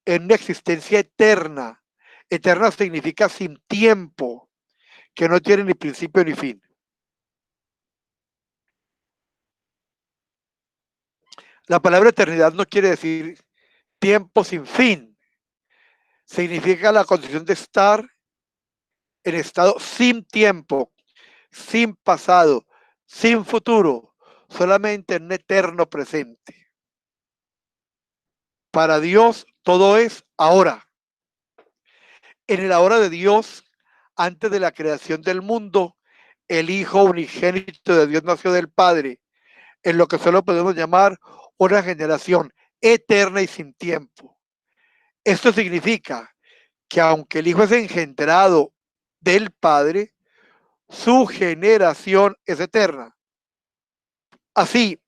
en una existencia eterna. Eterna significa sin tiempo, que no tiene ni principio ni fin. La palabra eternidad no quiere decir tiempo sin fin. Significa la condición de estar en estado sin tiempo, sin pasado, sin futuro, solamente en un eterno presente. Para Dios todo es ahora. En el ahora de Dios, antes de la creación del mundo, el Hijo unigénito de Dios nació del Padre, en lo que solo podemos llamar una generación eterna y sin tiempo. Esto significa que aunque el Hijo es engendrado del Padre, su generación es eterna. Así,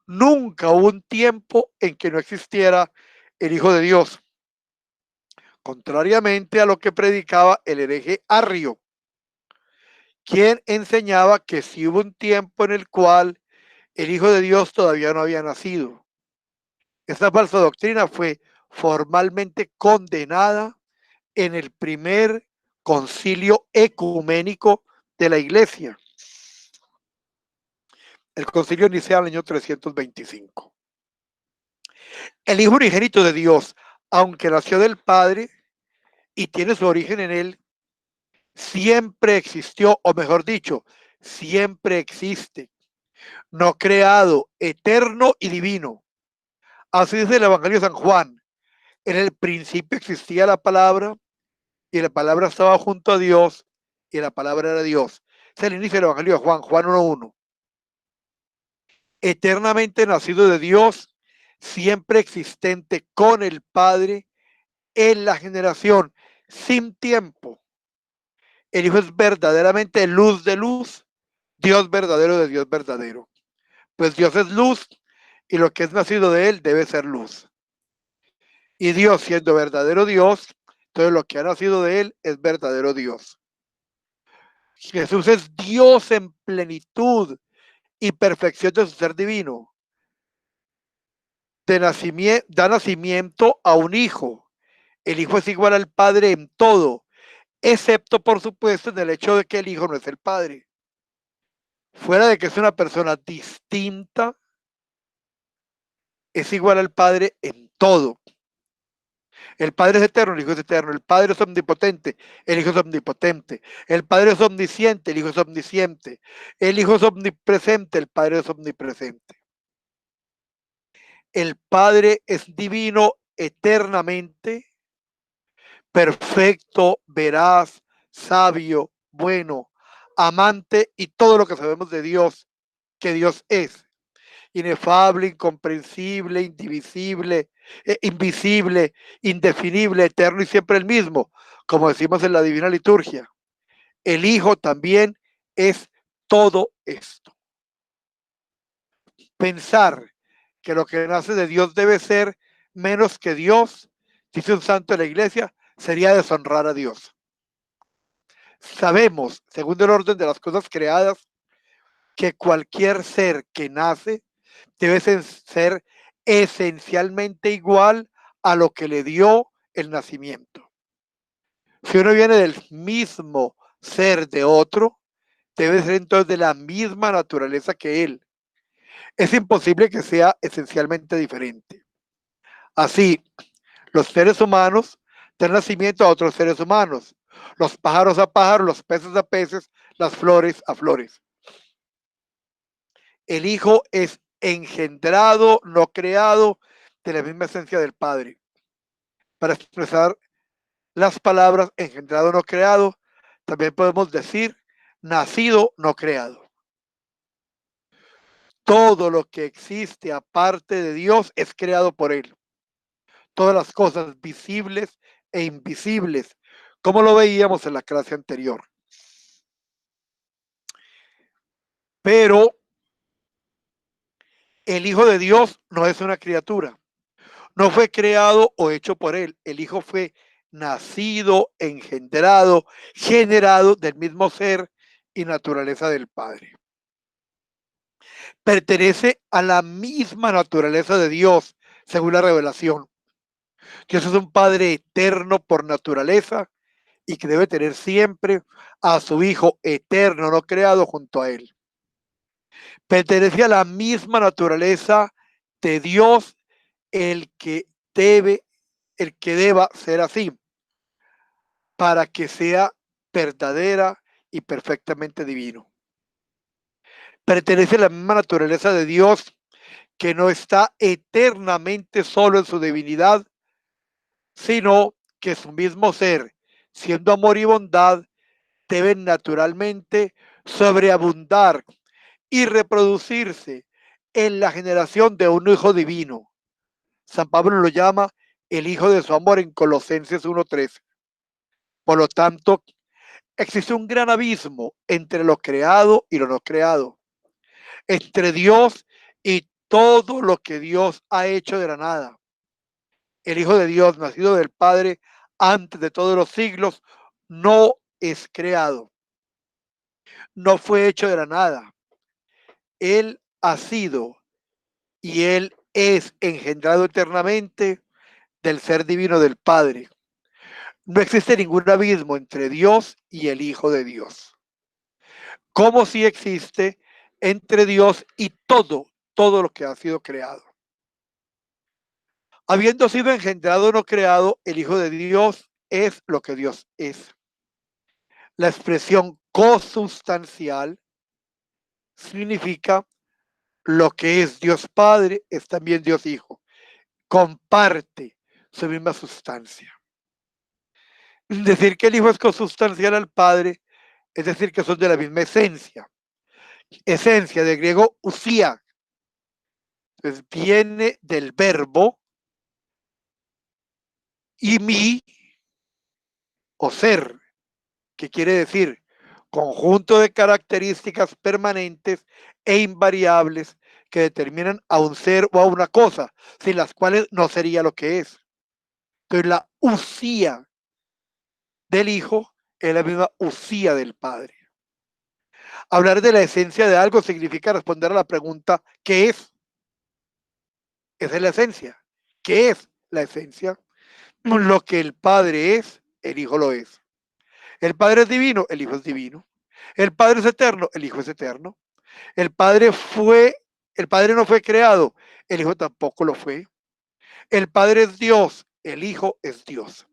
nunca hubo un tiempo en que no existiera el Hijo de Dios, contrariamente a lo que predicaba el hereje Arrio, quien enseñaba que sí hubo un tiempo en el cual el Hijo de Dios todavía no había nacido. Esta falsa doctrina fue formalmente condenada en el primer concilio ecuménico de la Iglesia, el concilio Nicea del año 325. El Hijo unigénito de Dios, aunque nació del Padre y tiene su origen en él, siempre existió, o mejor dicho, siempre existe, no creado, eterno y divino. Así dice el Evangelio de San Juan. En el principio existía la palabra y la palabra estaba junto a Dios y la palabra era Dios. Es el inicio del Evangelio de Juan, Juan 1:1. Eternamente nacido de Dios, siempre existente con el Padre en la generación, sin tiempo. El Hijo es verdaderamente luz de luz, Dios verdadero de Dios verdadero. Pues Dios es luz y lo que es nacido de él debe ser luz. Y Dios siendo verdadero Dios, todo lo que ha nacido de él es verdadero Dios. Jesús es Dios en plenitud y perfección de su ser divino. Da nacimiento a un hijo. El hijo es igual al padre en todo, excepto por supuesto en el hecho de que el hijo no es el padre. Fuera de que es una persona distinta, es igual al Padre en todo. El Padre es eterno, el Hijo es eterno. El Padre es omnipotente, el Hijo es omnipotente. El Padre es omnisciente, el Hijo es omnisciente. El Hijo es omnipresente, el Padre es omnipresente. El Padre es divino eternamente, perfecto, veraz, sabio, bueno, amante y todo lo que sabemos de Dios, que Dios es. Inefable, incomprensible, indivisible, invisible, indefinible, eterno y siempre el mismo, como decimos en la Divina Liturgia. El Hijo también es todo esto. Pensar que lo que nace de Dios debe ser menos que Dios, dice un santo de la Iglesia, sería deshonrar a Dios. Sabemos, según el orden de las cosas creadas, que cualquier ser que nace debe ser esencialmente igual a lo que le dio el nacimiento. Si uno viene del mismo ser de otro, debe ser entonces de la misma naturaleza que él. Es imposible que sea esencialmente diferente. Así, los seres humanos dan nacimiento a otros seres humanos, los pájaros a pájaros, los peces a peces, las flores a flores. El Hijo es engendrado, no creado, de la misma esencia del Padre. Para expresar las palabras engendrado, no creado, también podemos decir nacido, no creado. Todo lo que existe aparte de Dios es creado por Él. Todas las cosas visibles e invisibles, como lo veíamos en la clase anterior. Pero el Hijo de Dios no es una criatura. No fue creado o hecho por Él. El Hijo fue nacido, engendrado, generado del mismo ser y naturaleza del Padre. Pertenece a la misma naturaleza de Dios, según la revelación. Dios es un Padre eterno por naturaleza y que debe tener siempre a su Hijo eterno, no creado, junto a Él. Pertenece a la misma naturaleza de Dios, el que debe, el que deba ser así, para que sea verdadera y perfectamente divino. Pertenece a la misma naturaleza de Dios, que no está eternamente solo en su divinidad, sino que su mismo ser, siendo amor y bondad, deben naturalmente sobreabundar y reproducirse en la generación de un Hijo divino. San Pablo lo llama el Hijo de su amor en Colosenses 1:13. Por lo tanto, existe un gran abismo entre lo creado y lo no creado, entre Dios y todo lo que Dios ha hecho de la nada. El Hijo de Dios, nacido del Padre antes de todos los siglos, no es creado, no fue hecho de la nada. Él ha sido y Él es engendrado eternamente del ser divino del Padre. No existe ningún abismo entre Dios y el Hijo de Dios. Como si existe entre Dios y todo lo que ha sido creado. Habiendo sido engendrado no creado, el Hijo de Dios es lo que Dios es. La expresión cosustancial significa lo que es Dios Padre, es también Dios Hijo. Comparte su misma sustancia. Decir que el Hijo es consustancial al Padre, es decir, que son de la misma esencia. Esencia de griego usía. Entonces viene del verbo y mi o ser, que quiere decir conjunto de características permanentes e invariables que determinan a un ser o a una cosa, sin las cuales no sería lo que es. Entonces la usía del Hijo es la misma usía del Padre. Hablar de la esencia de algo significa responder a la pregunta ¿qué es? Esa es la esencia. ¿Qué es la esencia? Lo que el Padre es, el Hijo lo es. El Padre es divino, el Hijo es divino. El Padre es eterno, el Hijo es eterno. El Padre fue El Padre no fue creado, el Hijo tampoco lo fue. El Padre es Dios, el Hijo es Dios.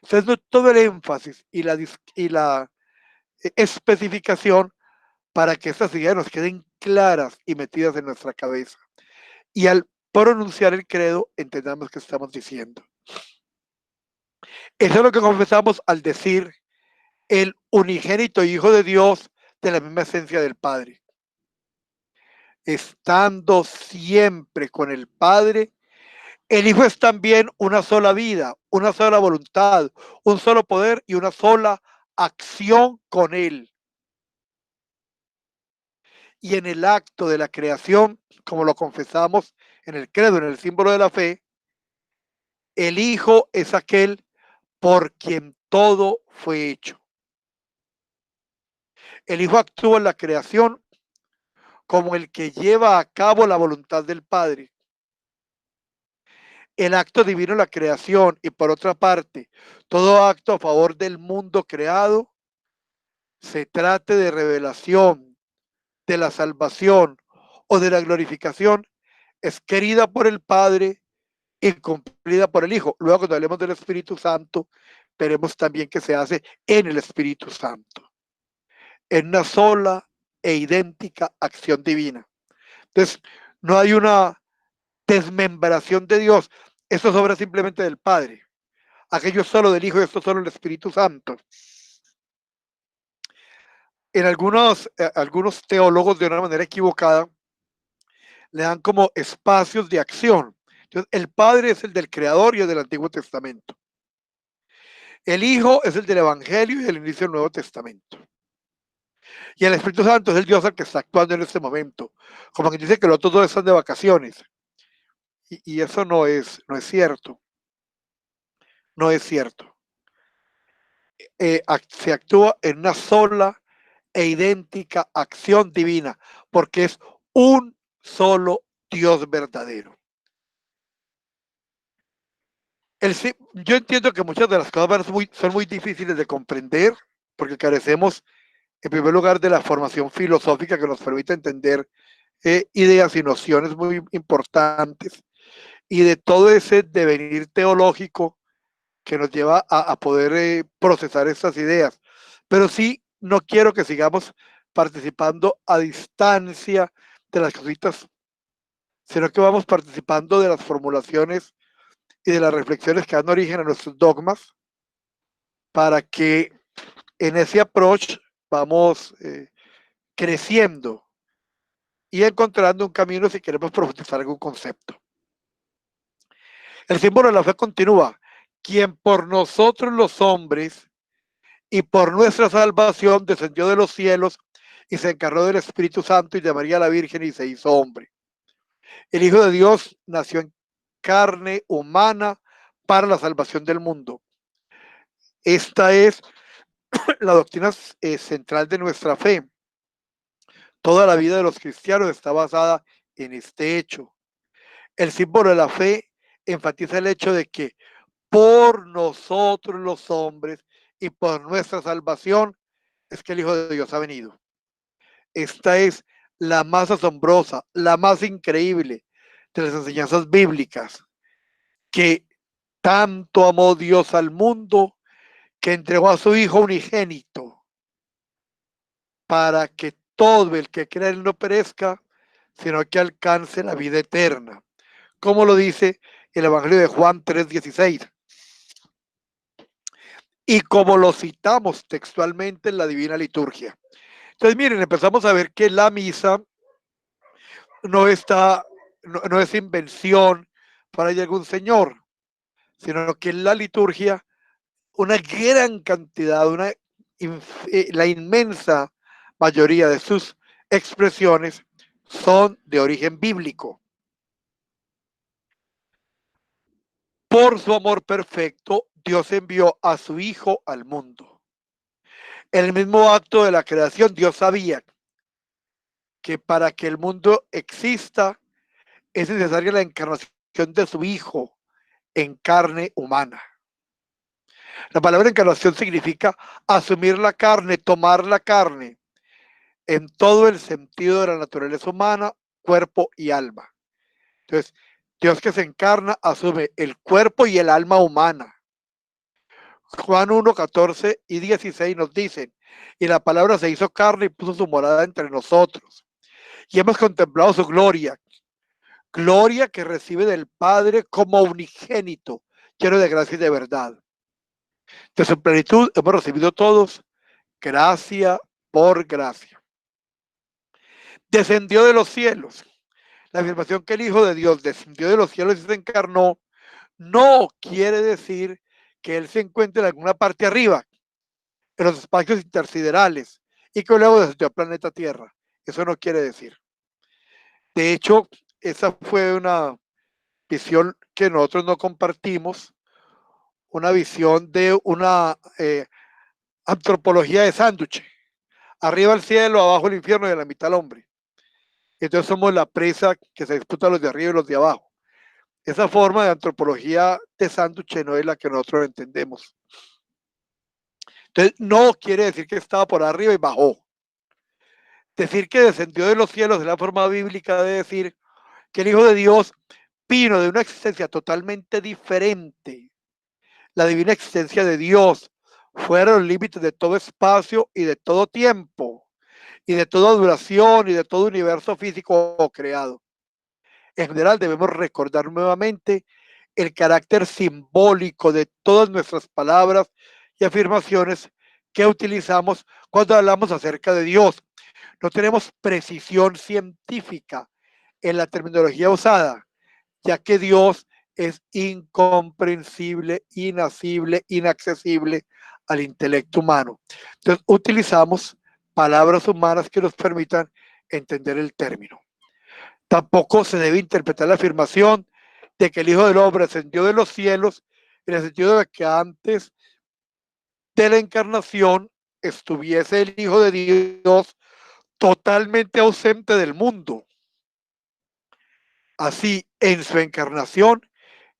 Entonces, no todo el énfasis y la especificación para que estas ideas nos queden claras y metidas en nuestra cabeza. Y al pronunciar el credo, entendamos qué estamos diciendo. Eso es lo que confesamos al decir el unigénito Hijo de Dios de la misma esencia del Padre. Estando siempre con el Padre, el Hijo es también una sola vida, una sola voluntad, un solo poder y una sola acción con Él. Y en el acto de la creación, como lo confesamos en el credo, en el símbolo de la fe, el Hijo es aquel por quien todo fue hecho. El Hijo actúa en la creación como el que lleva a cabo la voluntad del Padre. El acto divino en la creación y por otra parte, todo acto a favor del mundo creado, se trate de revelación, de la salvación o de la glorificación, es querida por el Padre y cumplida por el Hijo. Luego, cuando hablemos del Espíritu Santo, veremos también que se hace en el Espíritu Santo, en una sola e idéntica acción divina. Entonces, no hay una desmembración de Dios. Esto es obra simplemente del Padre. Aquello es solo del Hijo y esto solo del Espíritu Santo. En algunos teólogos, de una manera equivocada, le dan como espacios de acción. Entonces, el Padre es el del Creador y el del Antiguo Testamento. El Hijo es el del Evangelio y el inicio del Nuevo Testamento. Y el Espíritu Santo es el Dios al que está actuando en este momento. Como que dice que los otros dos están de vacaciones. Y eso no es cierto. No es cierto. Se actúa en una sola e idéntica acción divina, porque es un solo Dios verdadero. Yo entiendo que muchas de las cosas son muy difíciles de comprender, porque carecemos, en primer lugar, de la formación filosófica que nos permite entender ideas y nociones muy importantes, y de todo ese devenir teológico que nos lleva a poder procesar estas ideas. Pero sí, no quiero que sigamos participando a distancia de las cositas, sino que vamos participando de las formulaciones y de las reflexiones que dan origen a nuestros dogmas, para que en ese approach vamos creciendo y encontrando un camino si queremos profundizar algún concepto. El símbolo de la fe continúa: quien por nosotros los hombres y por nuestra salvación descendió de los cielos y se encarnó del Espíritu Santo y de María la Virgen y se hizo hombre. El Hijo de Dios nació en carne humana para la salvación del mundo. Esta es la doctrina central de nuestra fe. Toda la vida de los cristianos está basada en este hecho. El símbolo de la fe enfatiza el hecho de que por nosotros los hombres y por nuestra salvación es que el Hijo de Dios ha venido. Esta es la más asombrosa, la más increíble de las enseñanzas bíblicas, que tanto amó Dios al mundo que entregó a su Hijo unigénito para que todo el que crea en él no perezca, sino que alcance la vida eterna, como lo dice el Evangelio de Juan 3:16. Y como lo citamos textualmente en la Divina Liturgia. Entonces, miren, empezamos a ver que la misa no es invención para algún señor, sino que en la liturgia una gran cantidad, la inmensa mayoría de sus expresiones son de origen bíblico. Por su amor perfecto, Dios envió a su Hijo al mundo. En el mismo acto de la creación, Dios sabía que para que el mundo exista es necesaria la encarnación de su Hijo en carne humana. La palabra encarnación significa asumir la carne, tomar la carne, en todo el sentido de la naturaleza humana cuerpo y alma. Entonces, Dios que se encarna asume el cuerpo y el alma humana. Juan 1, 14 y 16 nos dicen, y la palabra se hizo carne y puso su morada entre nosotros. Y hemos contemplado su gloria, gloria que recibe del Padre como unigénito, lleno de gracia y de verdad. De su plenitud hemos recibido todos gracia por gracia. Descendió de los cielos. La afirmación que el Hijo de Dios descendió de los cielos y se encarnó no quiere decir que Él se encuentre en alguna parte arriba, en los espacios intersiderales, y que luego descendió al planeta Tierra. Eso no quiere decir. De hecho, esa fue una visión que nosotros no compartimos, una visión de una antropología de sándwich. Arriba el cielo, abajo el infierno y a la mitad el hombre. Entonces somos la presa que se disputa los de arriba y los de abajo. Esa forma de antropología de sándwich no es la que nosotros entendemos. Entonces no quiere decir que estaba por arriba y bajó. Decir que descendió de los cielos es la forma bíblica de decir que el Hijo de Dios vino de una existencia totalmente diferente. La divina existencia de Dios fuera los límites de todo espacio y de todo tiempo, y de toda duración y de todo universo físico o creado. En general debemos recordar nuevamente el carácter simbólico de todas nuestras palabras y afirmaciones que utilizamos cuando hablamos acerca de Dios. No tenemos precisión científica en la terminología usada, ya que Dios es incomprensible, inacible, inaccesible al intelecto humano. Entonces utilizamos palabras humanas que nos permitan entender el término. Tampoco se debe interpretar la afirmación de que el Hijo del Hombre ascendió de los cielos en el sentido de que antes de la encarnación estuviese el Hijo de Dios totalmente ausente del mundo. Así, en su encarnación,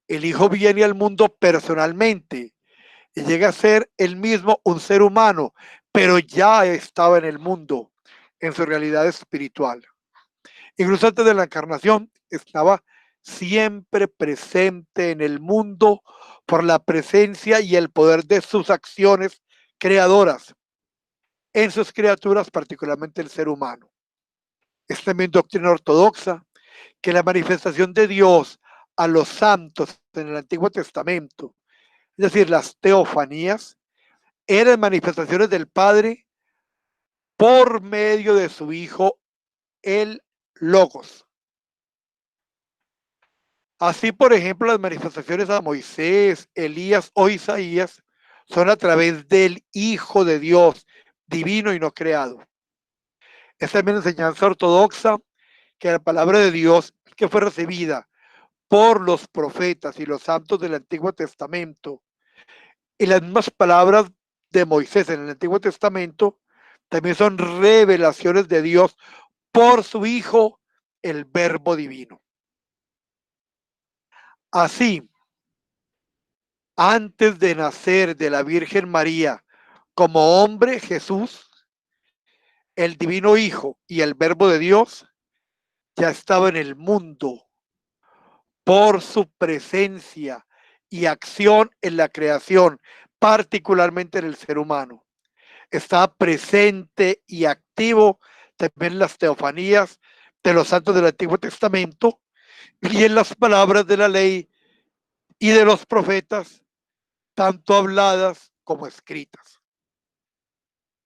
el Hijo viene al mundo personalmente y llega a ser él mismo un ser humano, pero ya estaba en el mundo, en su realidad espiritual. Incluso antes de la encarnación, estaba siempre presente en el mundo por la presencia y el poder de sus acciones creadoras en sus criaturas, particularmente el ser humano. Es también doctrina ortodoxa que la manifestación de Dios a los santos en el Antiguo Testamento, es decir, las teofanías, eran manifestaciones del Padre por medio de su Hijo, el Logos. Así, por ejemplo, las manifestaciones a Moisés, Elías o Isaías son a través del Hijo de Dios, divino y no creado. Es también enseñanza ortodoxa que la palabra de Dios que fue recibida por los profetas y los santos del Antiguo Testamento y las mismas palabras de Moisés en el Antiguo Testamento también son revelaciones de Dios por su Hijo, el Verbo Divino. Así, antes de nacer de la Virgen María como hombre, Jesús, el Divino Hijo y el Verbo de Dios, ya estaba en el mundo por su presencia y acción en la creación, particularmente en el ser humano. Está presente y activo también en las teofanías de los santos del Antiguo Testamento y en las palabras de la ley y de los profetas, tanto habladas como escritas.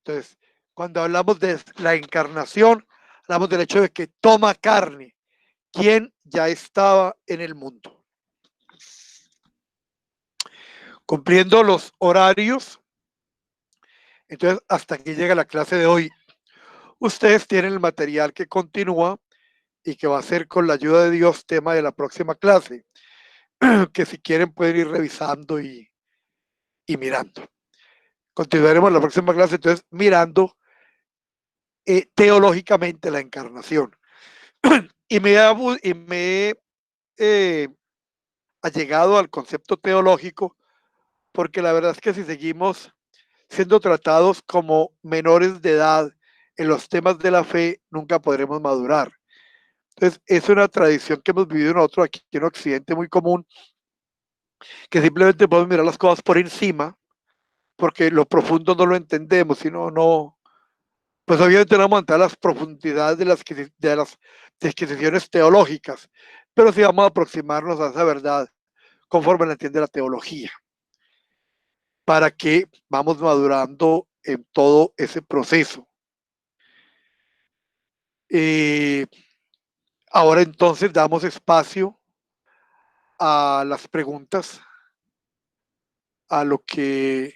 Entonces, cuando hablamos de la encarnación, hablamos del hecho de que toma carne, quien ya estaba en el mundo. Cumpliendo los horarios, entonces hasta aquí llega la clase de hoy. Ustedes tienen el material que continúa y que va a ser con la ayuda de Dios tema de la próxima clase, que si quieren pueden ir revisando y mirando. Continuaremos la próxima clase entonces mirando teológicamente la encarnación. y me he allegado al concepto teológico porque la verdad es que si seguimos siendo tratados como menores de edad en los temas de la fe, nunca podremos madurar. Entonces, es una tradición que hemos vivido nosotros aquí en Occidente muy común, que simplemente podemos mirar las cosas por encima, porque lo profundo no lo entendemos, sino no, pues obviamente no vamos a entrar a las profundidades de las disquisiciones teológicas, pero sí vamos a aproximarnos a esa verdad conforme la entiende la teología, para que vamos madurando en todo ese proceso. Eh, Ahora entonces damos espacio a las preguntas, a lo que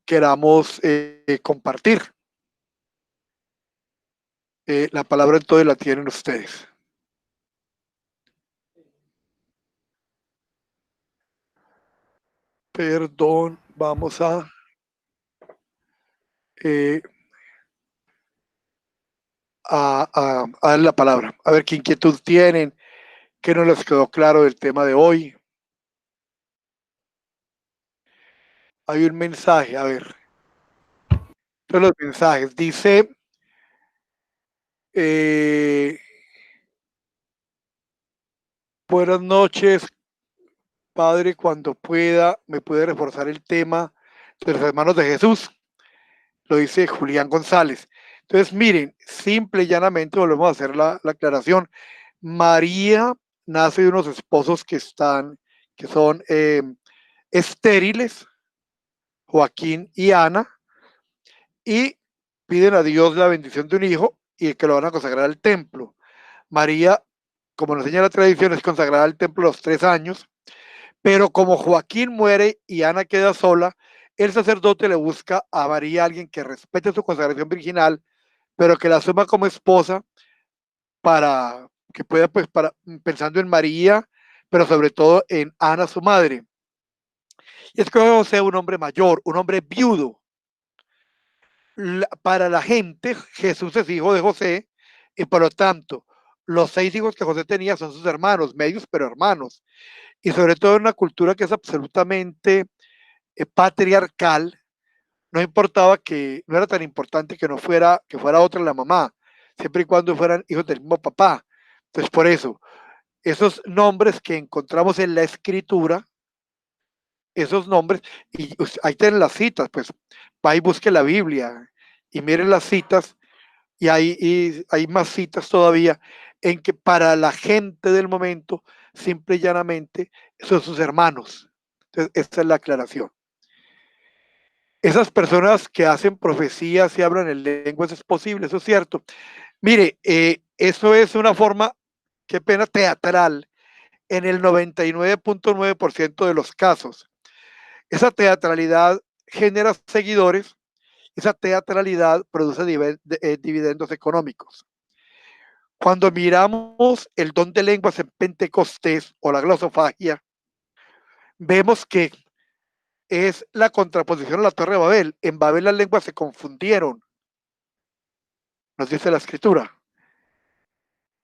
queramos compartir. La palabra entonces la tienen ustedes. Perdón, vamos eh, a dar la palabra. A ver qué inquietud tienen, qué no les quedó claro del tema de hoy. Hay un mensaje, a ver. Todos los mensajes. Dice, eh, buenas noches, padre, cuando pueda, me puede reforzar el tema de los hermanos de Jesús. Lo dice Julián González. Entonces, miren, simple y llanamente volvemos a hacer la aclaración. María nace de unos esposos que son estériles, Joaquín y Ana, y piden a Dios la bendición de un hijo y que lo van a consagrar al templo. María, como nos enseña la tradición, es consagrada al templo a los 3 años, pero como Joaquín muere y Ana queda sola, el sacerdote le busca a María a alguien que respete su consagración virginal, pero que la asuma como esposa para que pueda, pues, pensando en María, pero sobre todo en Ana, su madre. Y es que José un hombre mayor, un hombre viudo. Para la gente, Jesús es hijo de José y por lo tanto, los 6 hijos que José tenía son sus hermanos, medios pero hermanos. Y sobre todo en una cultura que es absolutamente patriarcal, no importaba que no era tan importante que fuera otra la mamá, siempre y cuando fueran hijos del mismo papá. Entonces, por eso, esos nombres que encontramos en la escritura, esos nombres, y ahí tienen las citas, pues va y busque la Biblia y miren las citas, hay más citas todavía en que para la gente del momento, simple y llanamente, son sus hermanos. Entonces, esta es la aclaración. Esas personas que hacen profecías y hablan en lenguas es posible, eso es cierto. Mire, eso es una forma, qué pena, teatral en el 99.9% de los casos. Esa teatralidad genera seguidores, esa teatralidad produce dividendos económicos. Cuando miramos el don de lenguas en Pentecostés o la glosofagia, vemos que es la contraposición a la Torre de Babel. En Babel las lenguas se confundieron, nos dice la escritura.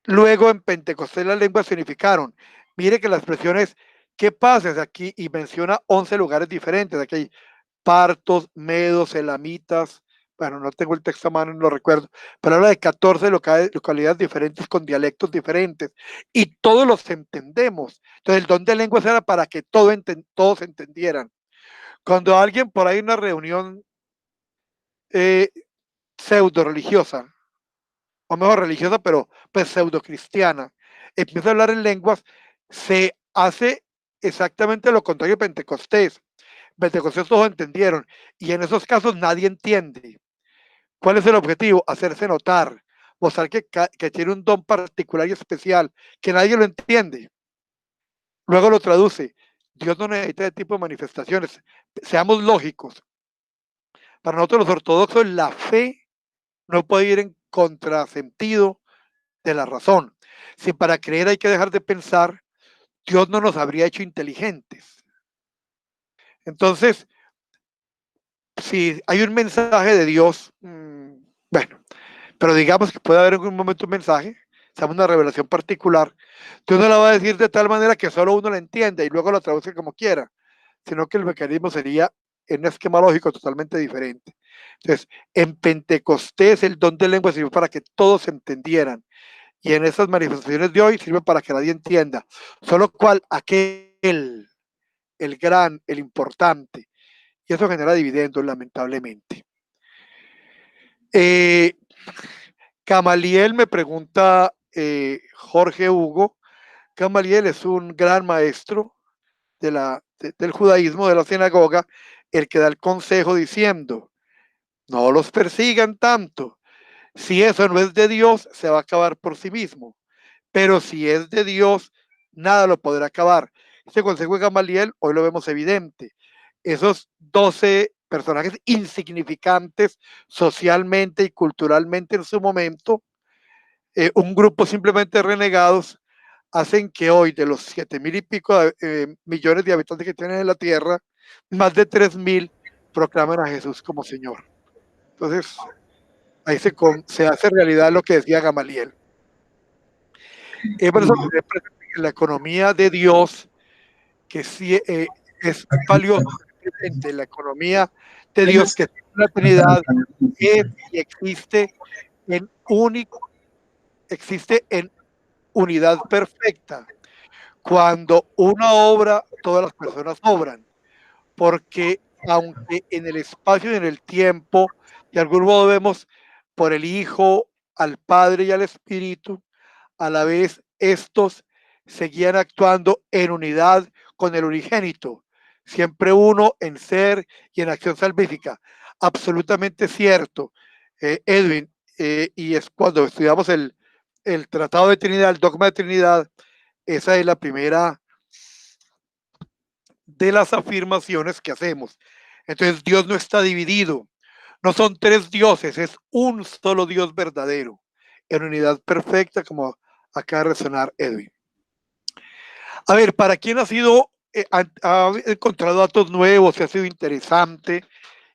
Luego en Pentecostés las lenguas se unificaron. Mire que la expresión es, ¿qué pasa aquí? Y menciona 11 lugares diferentes. Aquí hay partos, medos, elamitas. Bueno, no tengo el texto a mano, no lo recuerdo, pero habla de 14 localidades diferentes con dialectos diferentes y todos los entendemos. Entonces, el don de lenguas era para que todos entendieran. Cuando alguien por ahí en una reunión eh, pseudo religiosa, o mejor religiosa, pero pues pseudo cristiana, empieza a hablar en lenguas, se hace exactamente lo contrario de Pentecostés. Pentecostés todos entendieron y en esos casos nadie entiende. ¿Cuál es el objetivo? Hacerse notar, mostrar que tiene un don particular y especial, que nadie lo entiende. Luego lo traduce. Dios no necesita de tipo de manifestaciones. Seamos lógicos. Para nosotros los ortodoxos, la fe no puede ir en contrasentido de la razón. Si para creer hay que dejar de pensar, Dios no nos habría hecho inteligentes. Entonces, si hay un mensaje de Dios, bueno, pero digamos que puede haber en algún momento un mensaje, sea una revelación particular, Dios no la va a decir de tal manera que solo uno la entienda y luego lo traduce como quiera, sino que el mecanismo sería en un esquema lógico totalmente diferente. Entonces, en Pentecostés el don de lengua sirvió para que todos entendieran y en esas manifestaciones de hoy sirve para que nadie entienda, solo cual aquel, el gran, el importante, y eso genera dividendos, lamentablemente. Gamaliel me pregunta Jorge Hugo. Gamaliel es un gran maestro del judaísmo, de la sinagoga, el que da el consejo diciendo, no los persigan tanto. Si eso no es de Dios, se va a acabar por sí mismo. Pero si es de Dios, nada lo podrá acabar. Este consejo de Gamaliel hoy lo vemos evidente. Esos 12 personajes insignificantes socialmente y culturalmente en su momento, un grupo simplemente de renegados, hacen que hoy de los 7.000 y pico millones de habitantes que tienen en la Tierra, más de 3.000 proclaman a Jesús como Señor. Entonces, ahí se hace realidad lo que decía Gamaliel. Es por eso que la economía de Dios, que sí es valiosa, la economía de Dios, que es la Trinidad, es y existe en unidad perfecta. Cuando una obra, todas las personas obran, porque aunque en el espacio y en el tiempo, de algún modo vemos por el Hijo, al Padre y al Espíritu, a la vez estos seguían actuando en unidad con el unigénito, siempre uno en ser y en acción salvífica. Absolutamente cierto, Edwin, y es cuando estudiamos el Tratado de Trinidad, el dogma de Trinidad, esa es la primera de las afirmaciones que hacemos. Entonces Dios no está dividido, no son tres dioses, es un solo Dios verdadero, en unidad perfecta, como acaba de resonar Edwin. A ver, ¿para quién ha sido, ha encontrado datos nuevos y ha sido interesante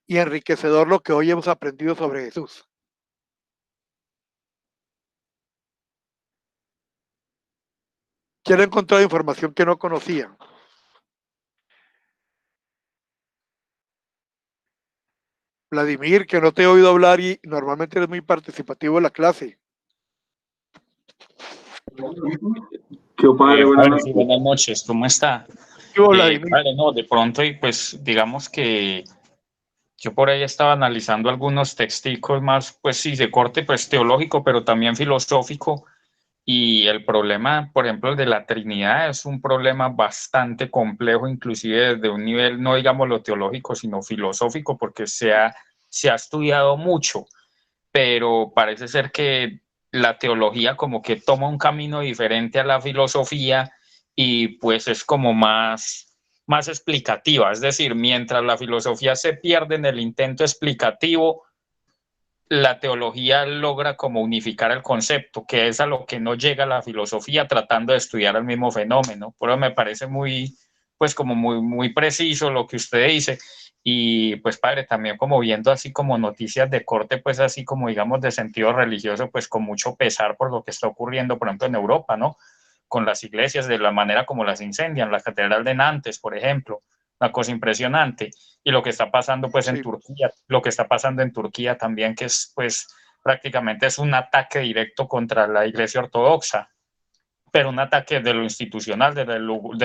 y enriquecedor lo que hoy hemos aprendido sobre Jesús? ¿Quién ha encontrado información que no conocía? Vladimir, que no te he oído hablar y normalmente eres muy participativo en la clase. ¿Qué padre? Buenas Padre, sí, noches. buenas noches, ¿cómo está? ¿Qué hubo, Vladimir? Padre, no, de pronto, y pues digamos que yo por ahí estaba analizando algunos texticos más, pues sí, de corte pues teológico, pero también filosófico, y el problema, por ejemplo, el de la Trinidad es un problema bastante complejo, inclusive desde un nivel, no digamos lo teológico, sino filosófico, porque se ha estudiado mucho, pero parece ser que la teología como que toma un camino diferente a la filosofía y pues es como más explicativa. Es decir, mientras la filosofía se pierde en el intento explicativo, la teología logra como unificar el concepto, que es a lo que no llega la filosofía tratando de estudiar el mismo fenómeno. Por eso me parece pues como muy preciso lo que usted dice. Y pues padre, también como viendo así como noticias de corte, pues así como digamos de sentido religioso, pues con mucho pesar por lo que está ocurriendo, por ejemplo, en Europa, ¿no? Con las iglesias, de la manera como las incendian, la Catedral de Nantes, por ejemplo, una cosa impresionante. Y lo que está pasando pues en Turquía, lo que está pasando en Turquía también, que es pues prácticamente es un ataque directo contra la iglesia ortodoxa, pero un ataque de lo institucional, de